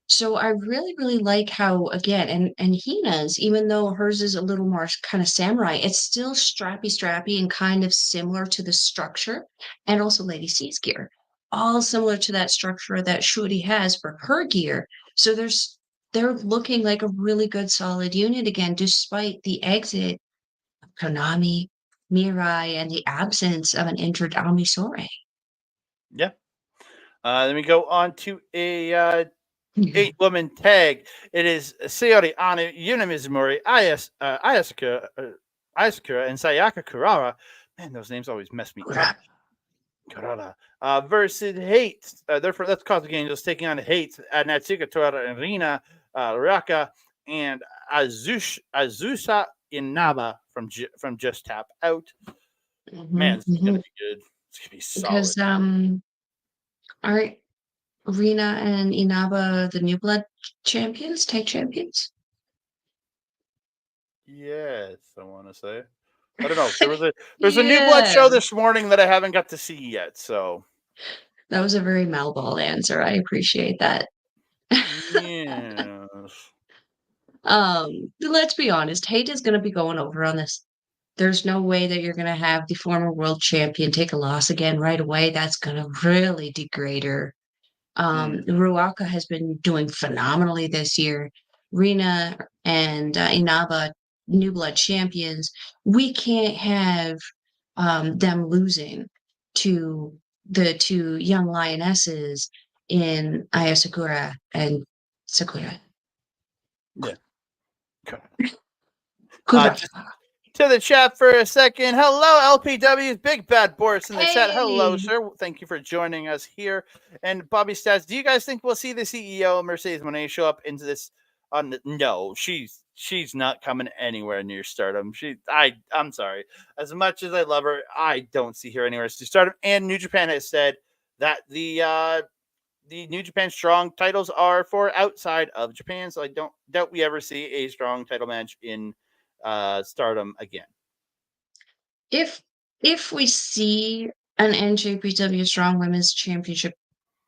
So I really, really like how again, and Hina's, even though hers is a little more kind of samurai, it's still strappy and kind of similar to the structure, and also Lady C's gear, all similar to that structure that Shuri has for her gear. So they're looking like a really good solid unit again, despite the exit of Konami, Mirai, and the absence of an injured Amisore. Yeah. Then we go on to a 8-woman tag. It is Sayori Anu, Yuna Mizumori, Ayasakura, and Sayaka Kurara. Man, those names always mess me up. Kurara. Versus Hate. Therefore, that's Cosmic Angels taking on Hate. Natsuka Tora and Rina Raka and Azusa Inaba from Just Tap Out. Man, Mhm, this is going to mhm. be good. It's going to be solid. Because aren't Rina and Inaba the New Blood champions, tag champions? Yes, I want to say. I don't know. There's a new blood Yeah. show this morning that I haven't got to see yet. So That was a very Melball answer. I appreciate that. yes. But let's be honest, Hate is gonna be going over on this. There's no way that you're gonna have the former world champion take a loss again right away. That's gonna really degrade her. Mm, Ruaka has been doing phenomenally this year. Rina and Inaba, New Blood champions. We can't have them losing to the two young lionesses in Ayasakura and Sakura. yeah. Okay. Kura. Just to the chat for a second. Hello, LPW's Big Bad Boris in the chat. Hello, Hey! sir. Thank you for joining us here. And Bobby Stats, do you guys think we'll see the CEO Mercedes Monet show up into this? No, she's not coming anywhere near Stardom. I'm sorry. As much as I love her, I don't see her anywhere near Stardom. And New Japan has said that the New Japan Strong titles are for outside of Japan, so I don't doubt we ever see a strong title match in Stardom again. If we see an NJPW Strong Women's Championship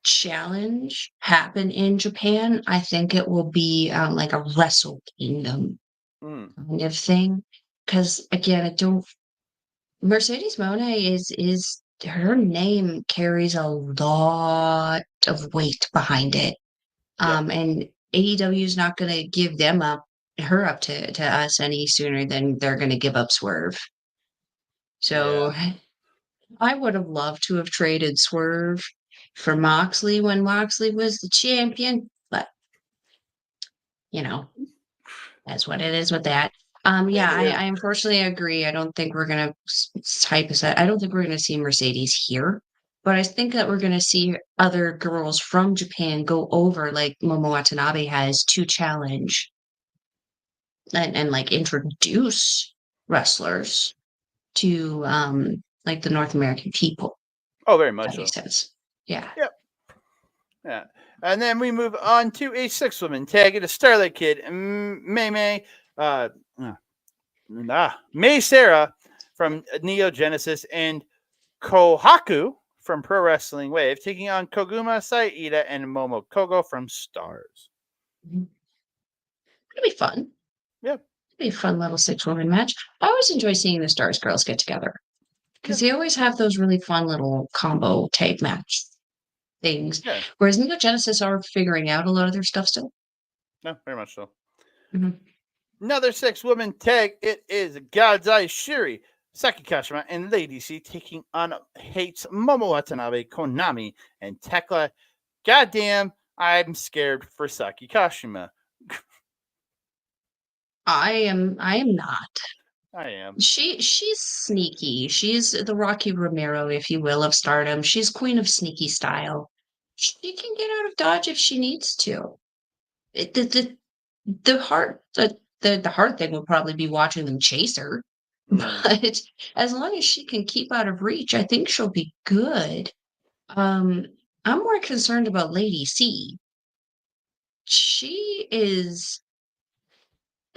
challenge happen in Japan, I think it will be like a Wrestle Kingdom Mm, kind of thing. Because again, I don't. Mercedes Moné is her name carries a lot of weight behind it. yeah, And AEW is not going to give them her up to us any sooner than they're going to give up Swerve. yeah, So I would have loved to have traded Swerve for Moxley when Moxley was the champion, but you know, that's what it is with that. it Yeah, is. I unfortunately agree. I don't think we're gonna type us. I don't think we're gonna see Mercedes here, but I think that we're gonna see other girls from Japan go over, like Momo Watanabe has, to challenge and like introduce wrestlers to like the North American people. Oh, very If that much makes so. sense. Yeah. Yep. Yeah. And then we move on to a 6-woman tag. It is Starlight Kid, May May, uh, May Sarah from Neo Genesis, and Kohaku from Pro Wrestling Wave, taking on Koguma Saida and Momo Kogo from Stars. Mhm. It'll be fun. Yep. It'll be a fun little 6-woman match. I always enjoy seeing the Stars girls get together because Yeah. they always have those really fun little combo tag match things. Yeah. Whereas Neo Genesis are figuring out a lot of their stuff still. No, very much so. Mhm. Another 6-woman tag. It is God's Eye Shuri, Saki Kashima, and Lady C taking on Hates Momo Watanabe, Konami, and Tekla. Goddamn, I'm scared for Saki Kashima. I am not. I am. She's sneaky. She's the Rocky Romero, if you will, of Stardom. She's queen of sneaky style. She can get out of dodge if she needs to. It, the hard thing would probably be watching them chase her. Mm, But as long as she can keep out of reach, I think she'll be good. Um, I'm more concerned about Lady C. She is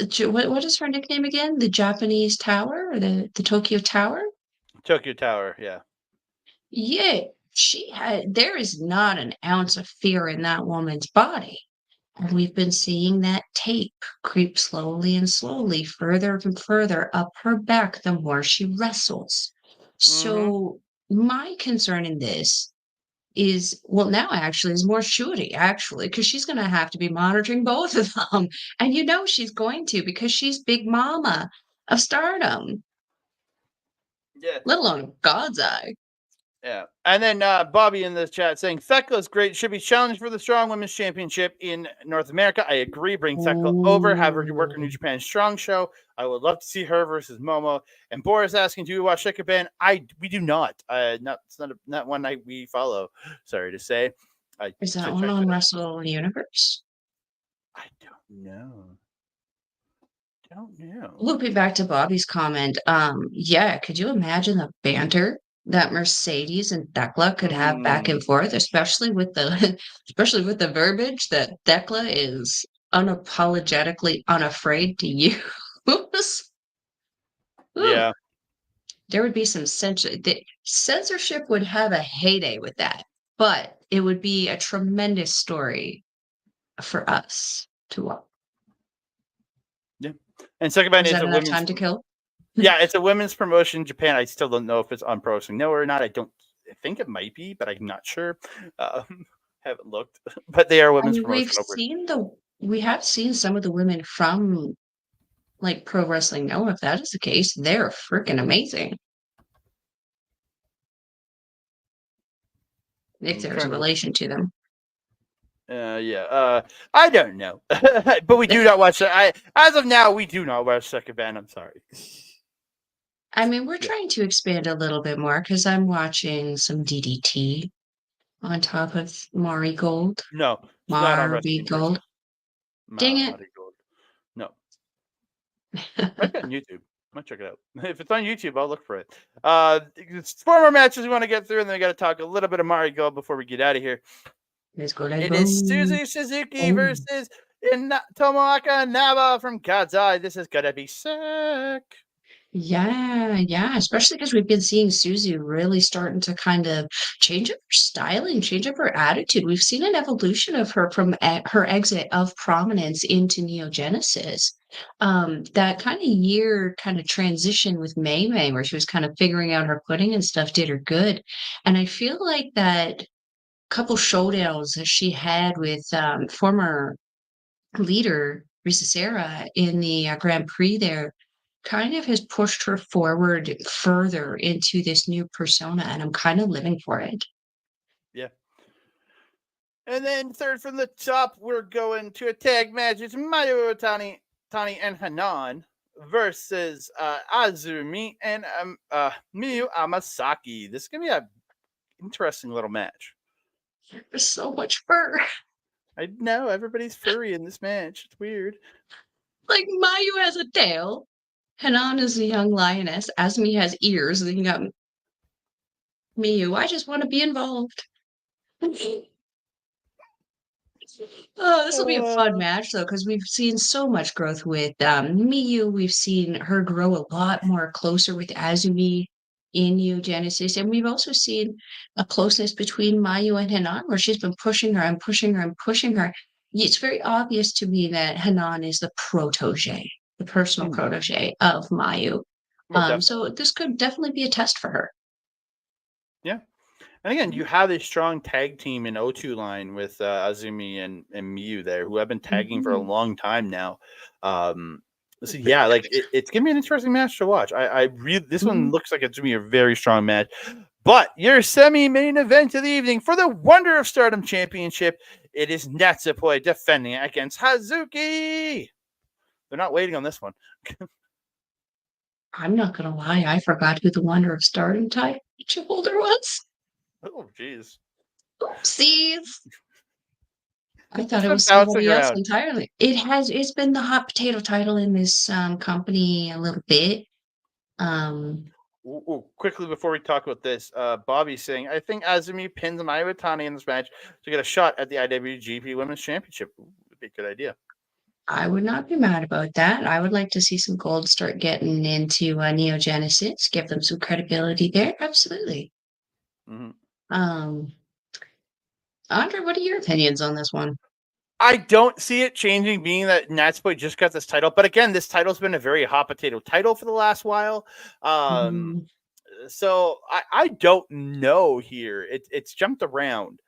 What is her nickname again? The Japanese Tower or the Tokyo Tower? Tokyo Tower, yeah. Yeah, there is not an ounce of fear in that woman's body. And we've been seeing that tape creep slowly and slowly further and further up her back the more she wrestles. Mm-hmm. So my concern in this is, well, now actually is more Shuri, actually, because she's gonna have to be monitoring both of them. And you know she's going to because she's Big Mama of Stardom, Yeah. let alone God's Eye. Yeah. And then Bobby in the chat saying Thecla's great, should be challenged for the Strong Women's Championship in North America. I agree. Bring Thecla over, have her work on New Ooh. Japan Strong show. I would love to see her versus Momo. And Boris asking, do we watch Shikaban? We do not. It's not one night we follow. Sorry to say. I Is that should one check on that out. Wrestle Universe? I don't know. Don't know. Looping back to Bobby's comment, yeah, could you imagine the banter that Mercedes and Thecla could have back and forth, especially with the especially with the verbiage that Thecla is unapologetically unafraid to use? Ooh, Yeah. there would be some censorship would have a heyday with that, but it would be a tremendous story for us to watch. Yeah. And Shikaban Is is that a enough women's time to kill? Yeah, it's a women's promotion in Japan. I still don't know if it's on Pro Wrestling Network or not. I think it might be, but I'm not sure. Haven't looked, but they are a I women's mean, promotion over. we have seen some of the women from like Pro Wrestling Noah. If that is the case, they're freaking amazing. If I'm there's a trying to look. relation to them. Yeah. I don't know, but we do not watch. As of now, we do not watch Second Band. I'm sorry. I mean, we're Yeah. trying to expand a little bit more because I'm watching some DDT on top of Marigold. No, it's not on Wrestling Universe. Marigold. Dang it. Marigold. No, might be on YouTube. Might check it out. If it's on YouTube, I'll look for it. It's 4 more matches we want to get through, and then we got to talk a little bit of Marigold before we get out of here. Let's go, let's It go. is Suzu Suzuki Oh. versus Tomoaka Naba from God's Eye. This is gonna be sick. Yeah, especially because we've been seeing Susie really starting to kind of change up her styling, change up her attitude. We've seen an evolution of her from her exit of prominence into Neogenesis. That kind of year kind of transition with May May, where she was kind of figuring out her footing and stuff, did her good. And I feel like that couple showdowns that she had with former leader, Risa Serra, in the Grand Prix there kind of has pushed her forward further into this new persona, and I'm kind of living for it. Yeah. And then third from the top, we're going to a tag match. It's Mayu Tani and Hanan versus Azumi and Miyu Amasaki. This is gonna be a interesting little match. There's so much fur. I know everybody's furry in this match. It's weird. Like Mayu has a tail. Hanan is a young lioness. Asmi has ears. Then you got Miyu. I just want to be involved. Oh, this will be a fun match though, because we've seen so much growth with Miyu. We've seen her grow a lot more closer with Azumi in New Genesis, and we've also seen a closeness between Mayu and Hanan, where she's been pushing her and pushing her and pushing her. It's very obvious to me that Hanan is the protege, the personal protege of Mayu. Well, So this could definitely be a test for her. yeah. And again, you have a strong tag team in O2 line with Azumi and Miyu there, who have been tagging for a long time now. So yeah, like it's gonna be an interesting match to watch. I really this one looks like it's gonna be a very strong match. But your semi-main event of the evening for the Wonder of Stardom Championship, it is Natsupoi defending against Hazuki. They're not waiting on this one. I'm not gonna lie, I forgot who the Wonder of Stardom title holder was. Oh, jeez. Oopsies. I It's thought it been was bouncing somebody else around. entirely. It's been the hot potato title in this company a little bit. Ooh, quickly before we talk about this, Bobby's saying, I think Azumi pins Mayu Tani in this match to get a shot at the IWGP Women's Championship. Ooh, would be a good idea. I would not be mad about that. I would like to see some Gold start getting into Neo Genesis, give them some credibility there. Absolutely. Mhm. Um, Andre, what are your opinions on this one? I don't see it changing, being that Natsupoi just got this title. But again, this title's been a very hot potato title for the last while. Mhm. So I don't know here. It's jumped around.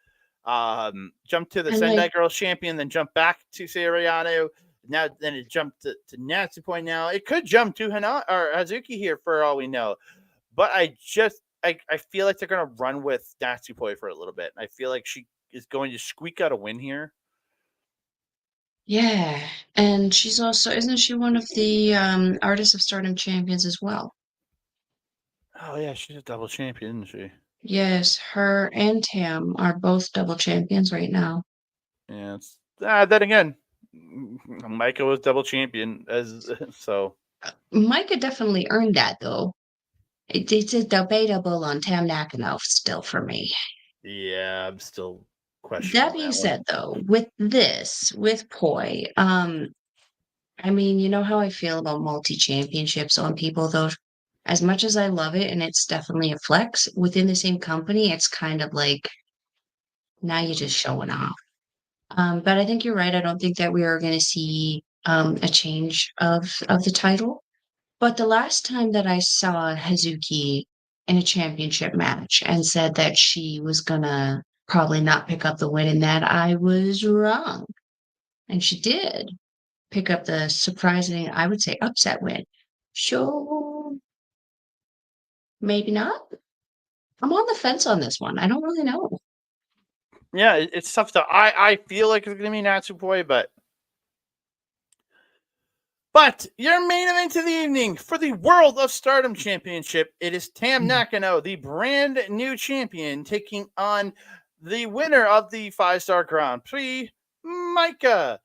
Jumped to the And Sendai like, Girls champion, then jumped back to Sayoriano. Now then it jumped to Natsupoi now. It could jump to Hana or Hazuki here for all we know. But I feel like they're gonna run with Natsupoi for a little bit. I feel like she is going to squeak out a win here. yeah. And she's also, isn't she one of the Artists of Stardom champions as well? Oh yeah, she's a double champion, isn't she? Yes, her and Tam are both double champions right now. Yeah. Then again, Micah was double champion as so. Micah definitely earned that though. It's a debatable on Tam Nakano still for me. Yeah, I'm still That questioning being that one. said, though, with Poi, I mean, you know how I feel about multi-championships on people, though. As much as I love it, and it's definitely a flex within the same company, it's kind of like now you're just showing off. But I think you're right. I don't think that we are going to see a change of the title. But the last time that I saw Hazuki in a championship match and said that she was gonna probably not pick up the win in that, I was wrong. And she did pick up the surprising, I would say, upset win. So maybe not. I'm on the fence on this one. I don't really know. Yeah, it's tough to. I feel like it's gonna be Natsupoi, but your main event of the evening for the World of Stardom Championship, it is Tam Mm. Nakano, the brand new champion, taking on the winner of the 5-star Grand Prix, Micah.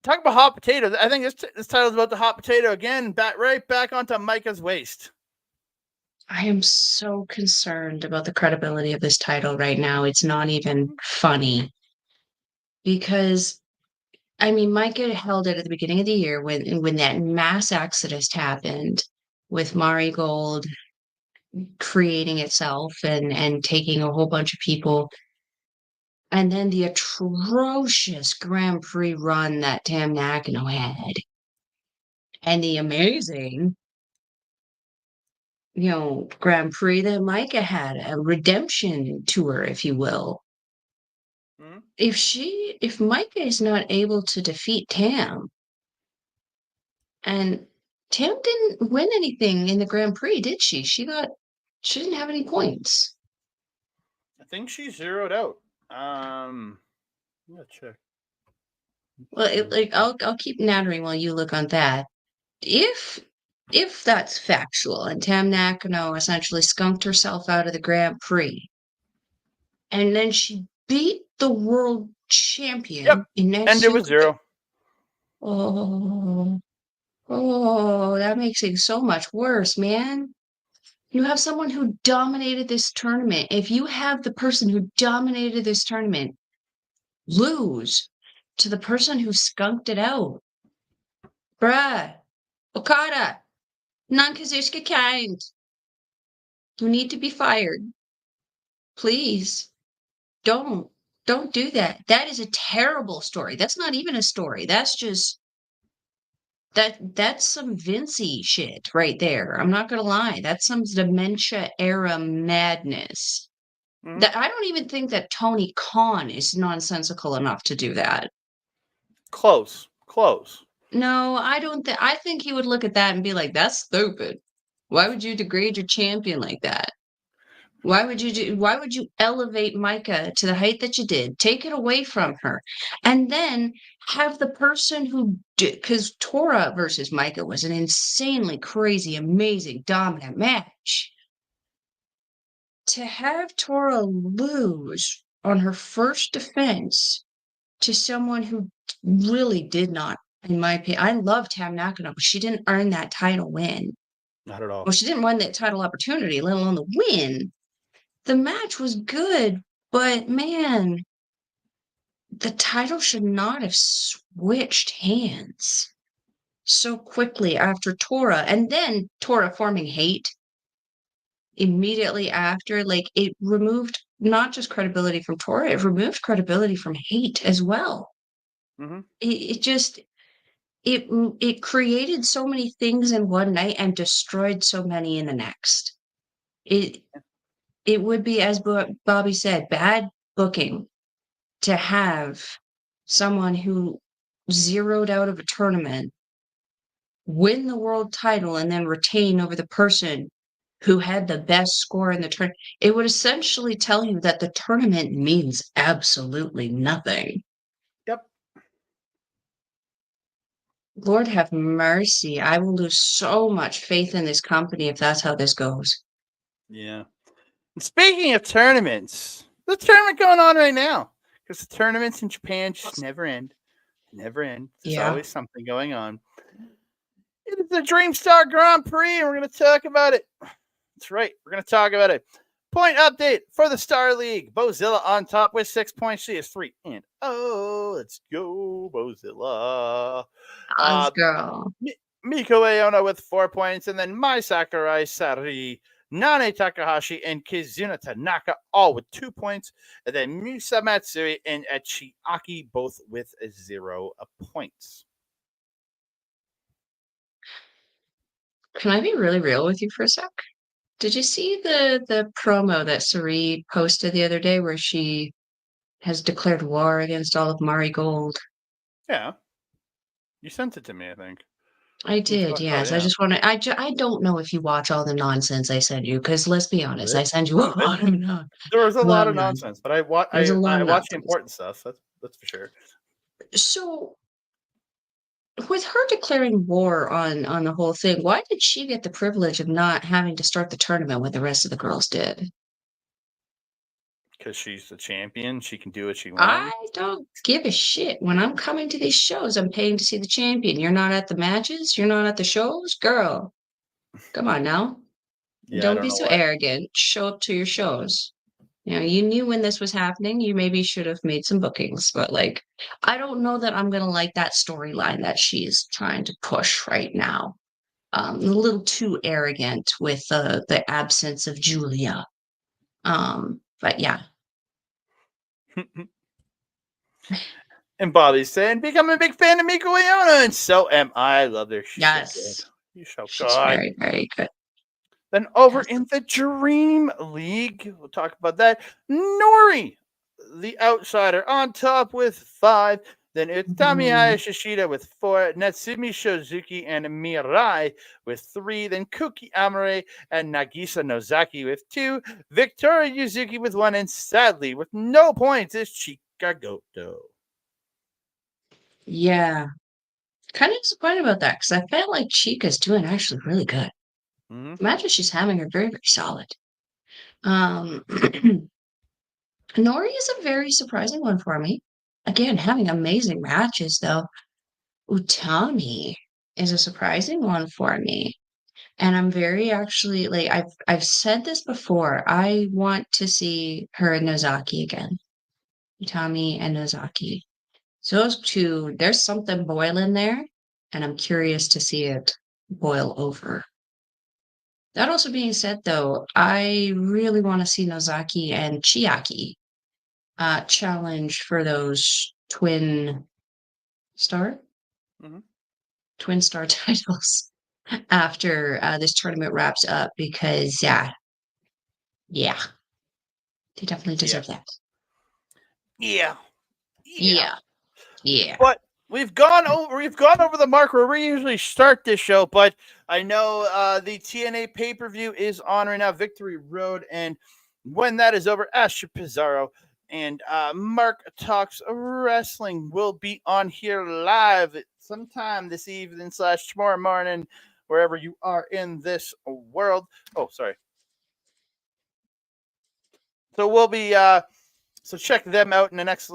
Talk about hot potato. I think this title is about the hot potato again. Right back onto Micah's waist. I am so concerned about the credibility of this title right now. It's not even funny because I mean, Micah held it at the beginning of the year when that mass exodus happened with Marigold creating itself and taking a whole bunch of people, and then the atrocious Grand Prix run that Tam Nakano had, and the amazing, Grand Prix that Micah had, a redemption tour, if you will. Mm-hmm. If Micah is not able to defeat Tam, and Tam didn't win anything in the Grand Prix, did she? She didn't have any points. I think she zeroed out. Let's check. Well, I'll keep nattering while you look on that. If if that's factual, and Tam Nakano essentially skunked herself out of the Grand Prix, and then she beat the world Yep, champion in and it was Natsuko. 0. Oh, oh, that makes it so much worse, man. You have someone who dominated this tournament. If you have the person who dominated this tournament lose to the person who skunked it out, bruh, Okada, non-Kazuchika kind. You need to be fired. Please. Don't. Don't do that. That is a terrible story. That's not even a story. That's just that's some Vinci shit right there. I'm not gonna lie. That's some dementia era madness. Mm-hmm. That I don't even think that Tony Khan is nonsensical enough to do that. Close. No, I don't think I think he would look at that and be like, "That's stupid. Why would you degrade your champion like that? Why would you elevate Micah to the height that you did? Take it away from her. And then have the person who did because Tora versus Micah was an insanely crazy, amazing, dominant match. To have Tora lose on her first defense to someone who really did not, in my opinion, I love Tam Nakano, but she didn't earn that title win. Not at all. Well, she didn't win that title opportunity, let alone the win. The match was good, but man, the title should not have switched hands so quickly after Tora, and then Tora forming hate immediately after. Like, it removed not just credibility from Tora, it removed credibility from hate as well. Mhm. It just it created so many things in one night and destroyed so many in the next. It it would be, as Bobby said, bad booking to have someone who zeroed out of a tournament win the world title and then retain over the person who had the best score in the tournament. It would essentially tell you that the tournament means absolutely nothing. Yep. Lord have mercy. I will lose so much faith in this company if that's how this goes. Yeah. And speaking of tournaments, the tournament going on right now because the tournaments in Japan just never end. Never end. There's Yeah. always something going on. It is the Dreamstar Grand Prix, and we're going to talk about it. That's right. We're going to talk about it. Point update for the Star League. Bozilla on top with 6 points. She is 3 and oh, let's go, Bozilla. Us girl. Miko Aona with 4 points, and then Mai Sakurai, Sari, Nane Takahashi, and Kizuna Tanaka all with 2 points, and then Misa Matsui and Chiaki both with 0 points. Can I be really real with you for a sec? Did you see the promo that Sari posted the other day where she has declared war against all of Marigold? Yeah, you sent it to me, I think. I did, yes. I Yeah. just want to. I don't know if you watch all the nonsense I send you, because let's be honest, I send you a lot of There was a lot of nonsense. nonsense, but I There's a lot I of watch the nonsense. important stuff. That's for sure. So, with her declaring war on the whole thing, why did she get the privilege of not having to start the tournament when the rest of the girls did? Because she's the champion, she can do what she I wants. don't give a shit. When I'm coming to these shows, I'm paying to see the champion. You're not at the matches? You're not at the shows? Girl, come on now. Yeah, I Don't don't be know so why. arrogant. Show up to your shows. You know, you knew when this was happening. You maybe should have made some bookings, but like, I don't know that I'm gonna like that storyline that she's trying to push right now. A little too arrogant with the absence of Julia. But yeah, And Bobby's saying, become a big fan of Miko Iona, and so am I. I love her. She's so good. yes, She's so she's good. very, very good. Then over Yes. in the Dream League, we'll talk about that. Nori, the outsider, on top with 5. Then it's Tamihaya Shishida with 4, Natsumi Shozuki and Mirai with 3, then Kuki Amare and Nagisa Nozaki with 2, Victoria Yuzuki with 1, and sadly, with no points, is Chika Goto. Yeah, kind of disappointed about that because I felt like Chica's doing actually really good. Mm-hmm. Matches she's having are very, very solid. Um, Nori is a very surprising one for me. Again, having amazing matches though. Utami is a surprising one for me. And I'm very actually like I've said this before. I want to see her and Nozaki again. Utami and Nozaki. So those two, there's something boiling there, and I'm curious to see it boil over. That also being said, though, I really want to see Nozaki and Chiaki challenge for those star Mm-hmm. twin star titles after this tournament wraps up, because yeah, they definitely Yeah. deserve that. Yeah. Yeah, yeah. But we've gone over the mark where we usually start this show, but I know the TNA pay-per-view is on right now, Victory Road, and when that is over, Asher Pizarro and Mark Talks Wrestling will be on here live sometime this evening / tomorrow morning, wherever you are in this world. Oh, sorry. So we'll be so check them out in the next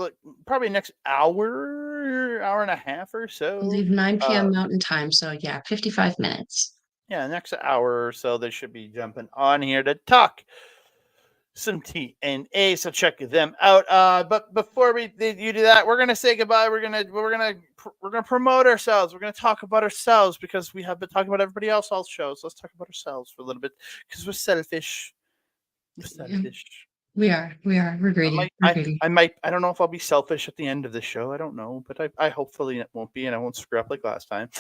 probably next hour and a half or I so. believe 9 p.m. Mountain Time, so yeah, 55 minutes. Yeah, next hour or so they should be jumping on here to talk some TNA, so check them out. But before you do that, we're gonna say goodbye. We're gonna promote ourselves. We're gonna talk about ourselves because we have been talking about everybody else all shows. Let's talk about ourselves for a little bit because we're selfish. We're selfish. We are. We're greedy. We're greedy. I don't know if I'll be selfish at the end of the show. I don't know, but I hopefully it won't be, and I won't screw up like last time.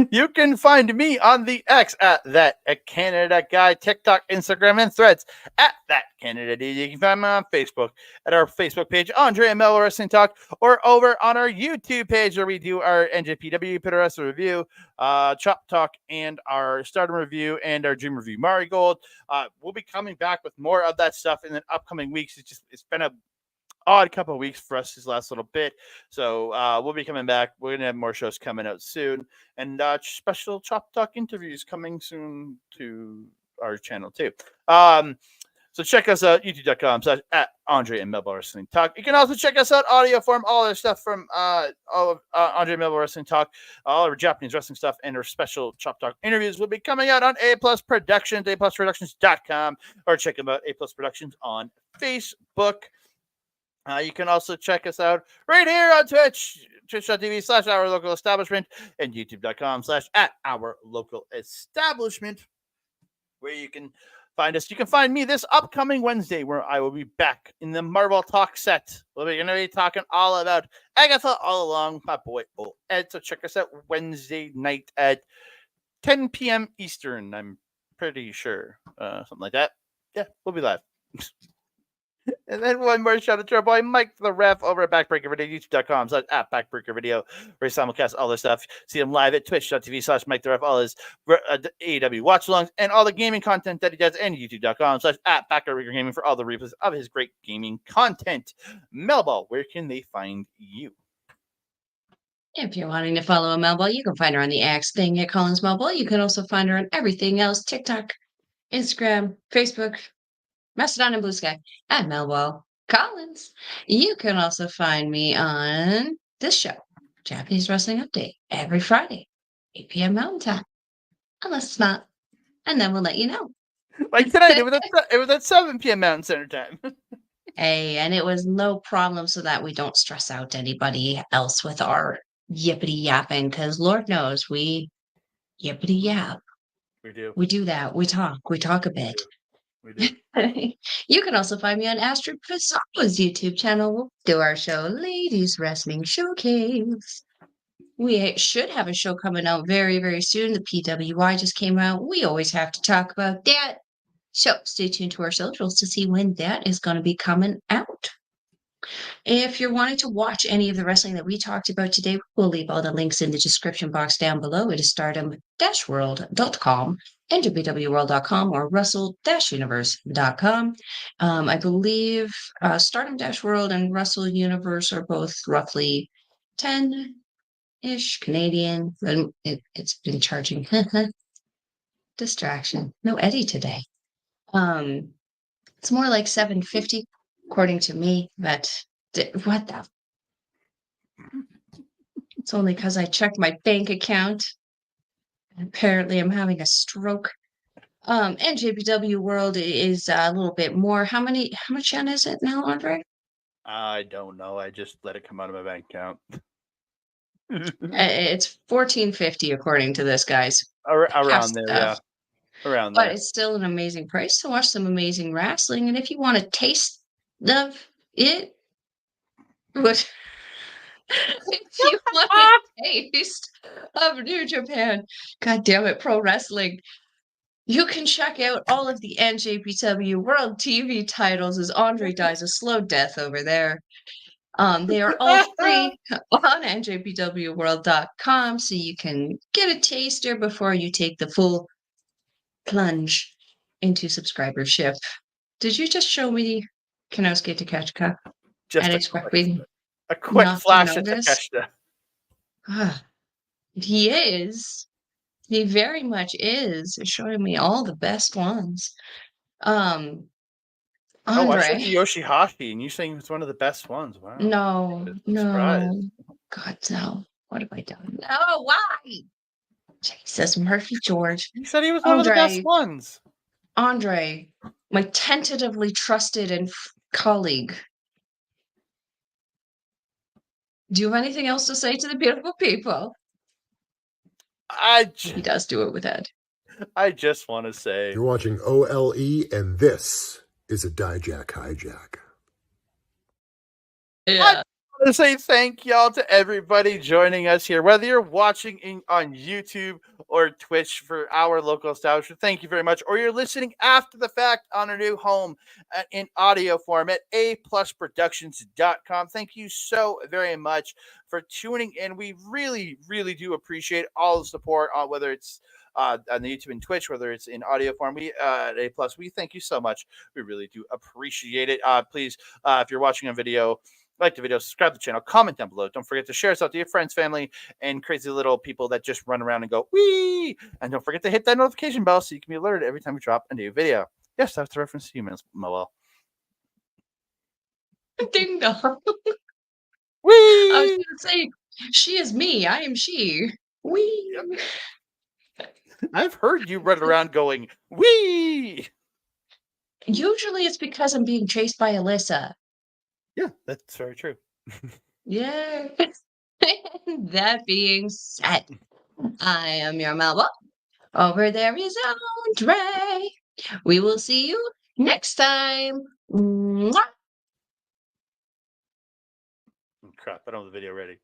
You can find me on the X at that Canada guy, TikTok, Instagram, and Threads at that Canada dude. You can find me on Facebook at our Facebook page, Andre and Melball Wrestling Talk, or over on our YouTube page where we do our NJPW Pit Wrestler review, Chop Talk, and our Stardom review and our Dream review, Marigold. We'll be coming back with more of that stuff in the upcoming weeks. It's been a odd couple of weeks for us this last little bit, so we'll be coming back. We're gonna have more shows coming out soon, and special Chop Talk interviews coming soon to our channel too. So check us out, youtube.com/ at Andre and Melball Wrestling Talk. You can also check us out audio form, all our stuff from all of Andre and Melball Wrestling Talk, all our Japanese wrestling stuff, and our special Chop Talk interviews will be coming out on A Plus Productions, aplusproductions.com, or check them out, A Plus Productions on Facebook. You can also check us out right here on Twitch, twitch.tv/ our local establishment, and youtube.com/ at our local establishment, where you can find us. You can find me this upcoming Wednesday, where I will be back in the Marvel Talk set. We're going to be talking all about Agatha all along, my boy Old Ed. So check us out Wednesday night at 10 p.m. Eastern, I'm pretty sure. Something like that. Yeah, we'll be live. And then one more shout out to our boy Mike the Ref over at Backbreaker Video, youtube.com/ at Backbreaker Video, where he simulcasts all this stuff. See him live at twitch.tv/ Mike the Ref, all his AEW watch alongs and all the gaming content that he does, and youtube.com/ at Backbreaker Gaming for all the replays of his great gaming content. Melball, where can they find you? If you're wanting to follow a Melball, you can find her on the X thing at Collins Melball. You can also find her on everything else: TikTok, Instagram, Facebook, Mastodon, and Blue Sky at Melball Collins. You can also find me on this show, Japanese Wrestling Update, every Friday, 8 p.m. Mountain Time. Unless it's not. And then we'll let you know. Like tonight, it was at 7 p.m. Mountain Center Time. Hey, and it was no problem, so that we don't stress out anybody else with our yippity yapping, because Lord knows we yippity yap. We do. We do that. We talk a bit. We do. You can also find me on Astrid Pizarro's YouTube channel. We'll do our show, Ladies Wrestling Showcase. We should have a show coming out very, very soon. The PWI just came out. We always have to talk about that. So stay tuned to our socials to see when that is going to be coming out. If you're wanting to watch any of the wrestling that we talked about today, we'll leave all the links in the description box down below. It is stardom-world.com, NJPWworld.com, or Russell-Universe.com. I believe Stardom-World and Russell Universe are both roughly 10-ish Canadian. It's been charging. Distraction. No Eddie today. It's more like $7.50 according to me, but what the? It's only because I checked my bank account. Apparently, I'm having a stroke. NJPW World is a little bit more. How much yen is it now, Andre? I don't know. I just let it come out of my bank account. It's $14.50 according to this, guys. Around there, yeah. Around there. But it's still an amazing price to watch some amazing wrestling. And if you want a taste of it, if you want a taste of New Japan, God damn it, pro wrestling, you can check out all of the NJPW World TV titles as Andre dies a slow death over there. They are all free on NJPWworld.com, so you can get a taster before you take the full plunge into subscribership. Did you just show me Kanosuke Takeshita? Just and a expecting quick not to flash at notice? Takeshita. He is. He very much is showing me all the best ones. Oh, I showed Andre. you Yoshihashi, and you saying it's one of the best ones. Wow. No. Surprised. God, no. What have I done? No, why? Jesus, Murphy George. You said he was one of the best ones. Andre, my tentatively trusted and colleague. Do you have anything else to say to the beautiful people? I, He j- does do it with Ed. I just want to say, You're watching OLE, and this is a Dijack Hijack. Yeah. I want to say thank y'all to everybody joining us here, whether you're watching on YouTube or Twitch for our local establishment. Thank you very much. Or you're listening after the fact on our new home in audio form at aplusproductions.com. Thank you so very much for tuning in. We really, really do appreciate all the support, whether it's on the YouTube and Twitch, whether it's in audio form. We at A Plus, we thank you so much. We really do appreciate it. Please, if you're watching on video, like the video, subscribe to the channel, comment down below. Don't forget to share this out to your friends, family, and crazy little people that just run around and go, wee! And don't forget to hit that notification bell so you can be alerted every time we drop a new video. Yes, that's a reference to you, Melball. Ding dong. Wee! I was gonna say, she is me, I am she. Wee. Yep. I've heard you run around going, wee! Usually it's because I'm being chased by Alyssa. Yeah, that's very true. Yeah. That being said, I am your Melba. Over there is Andre. We will see you next time. Mwah. Crap, I don't have the video ready.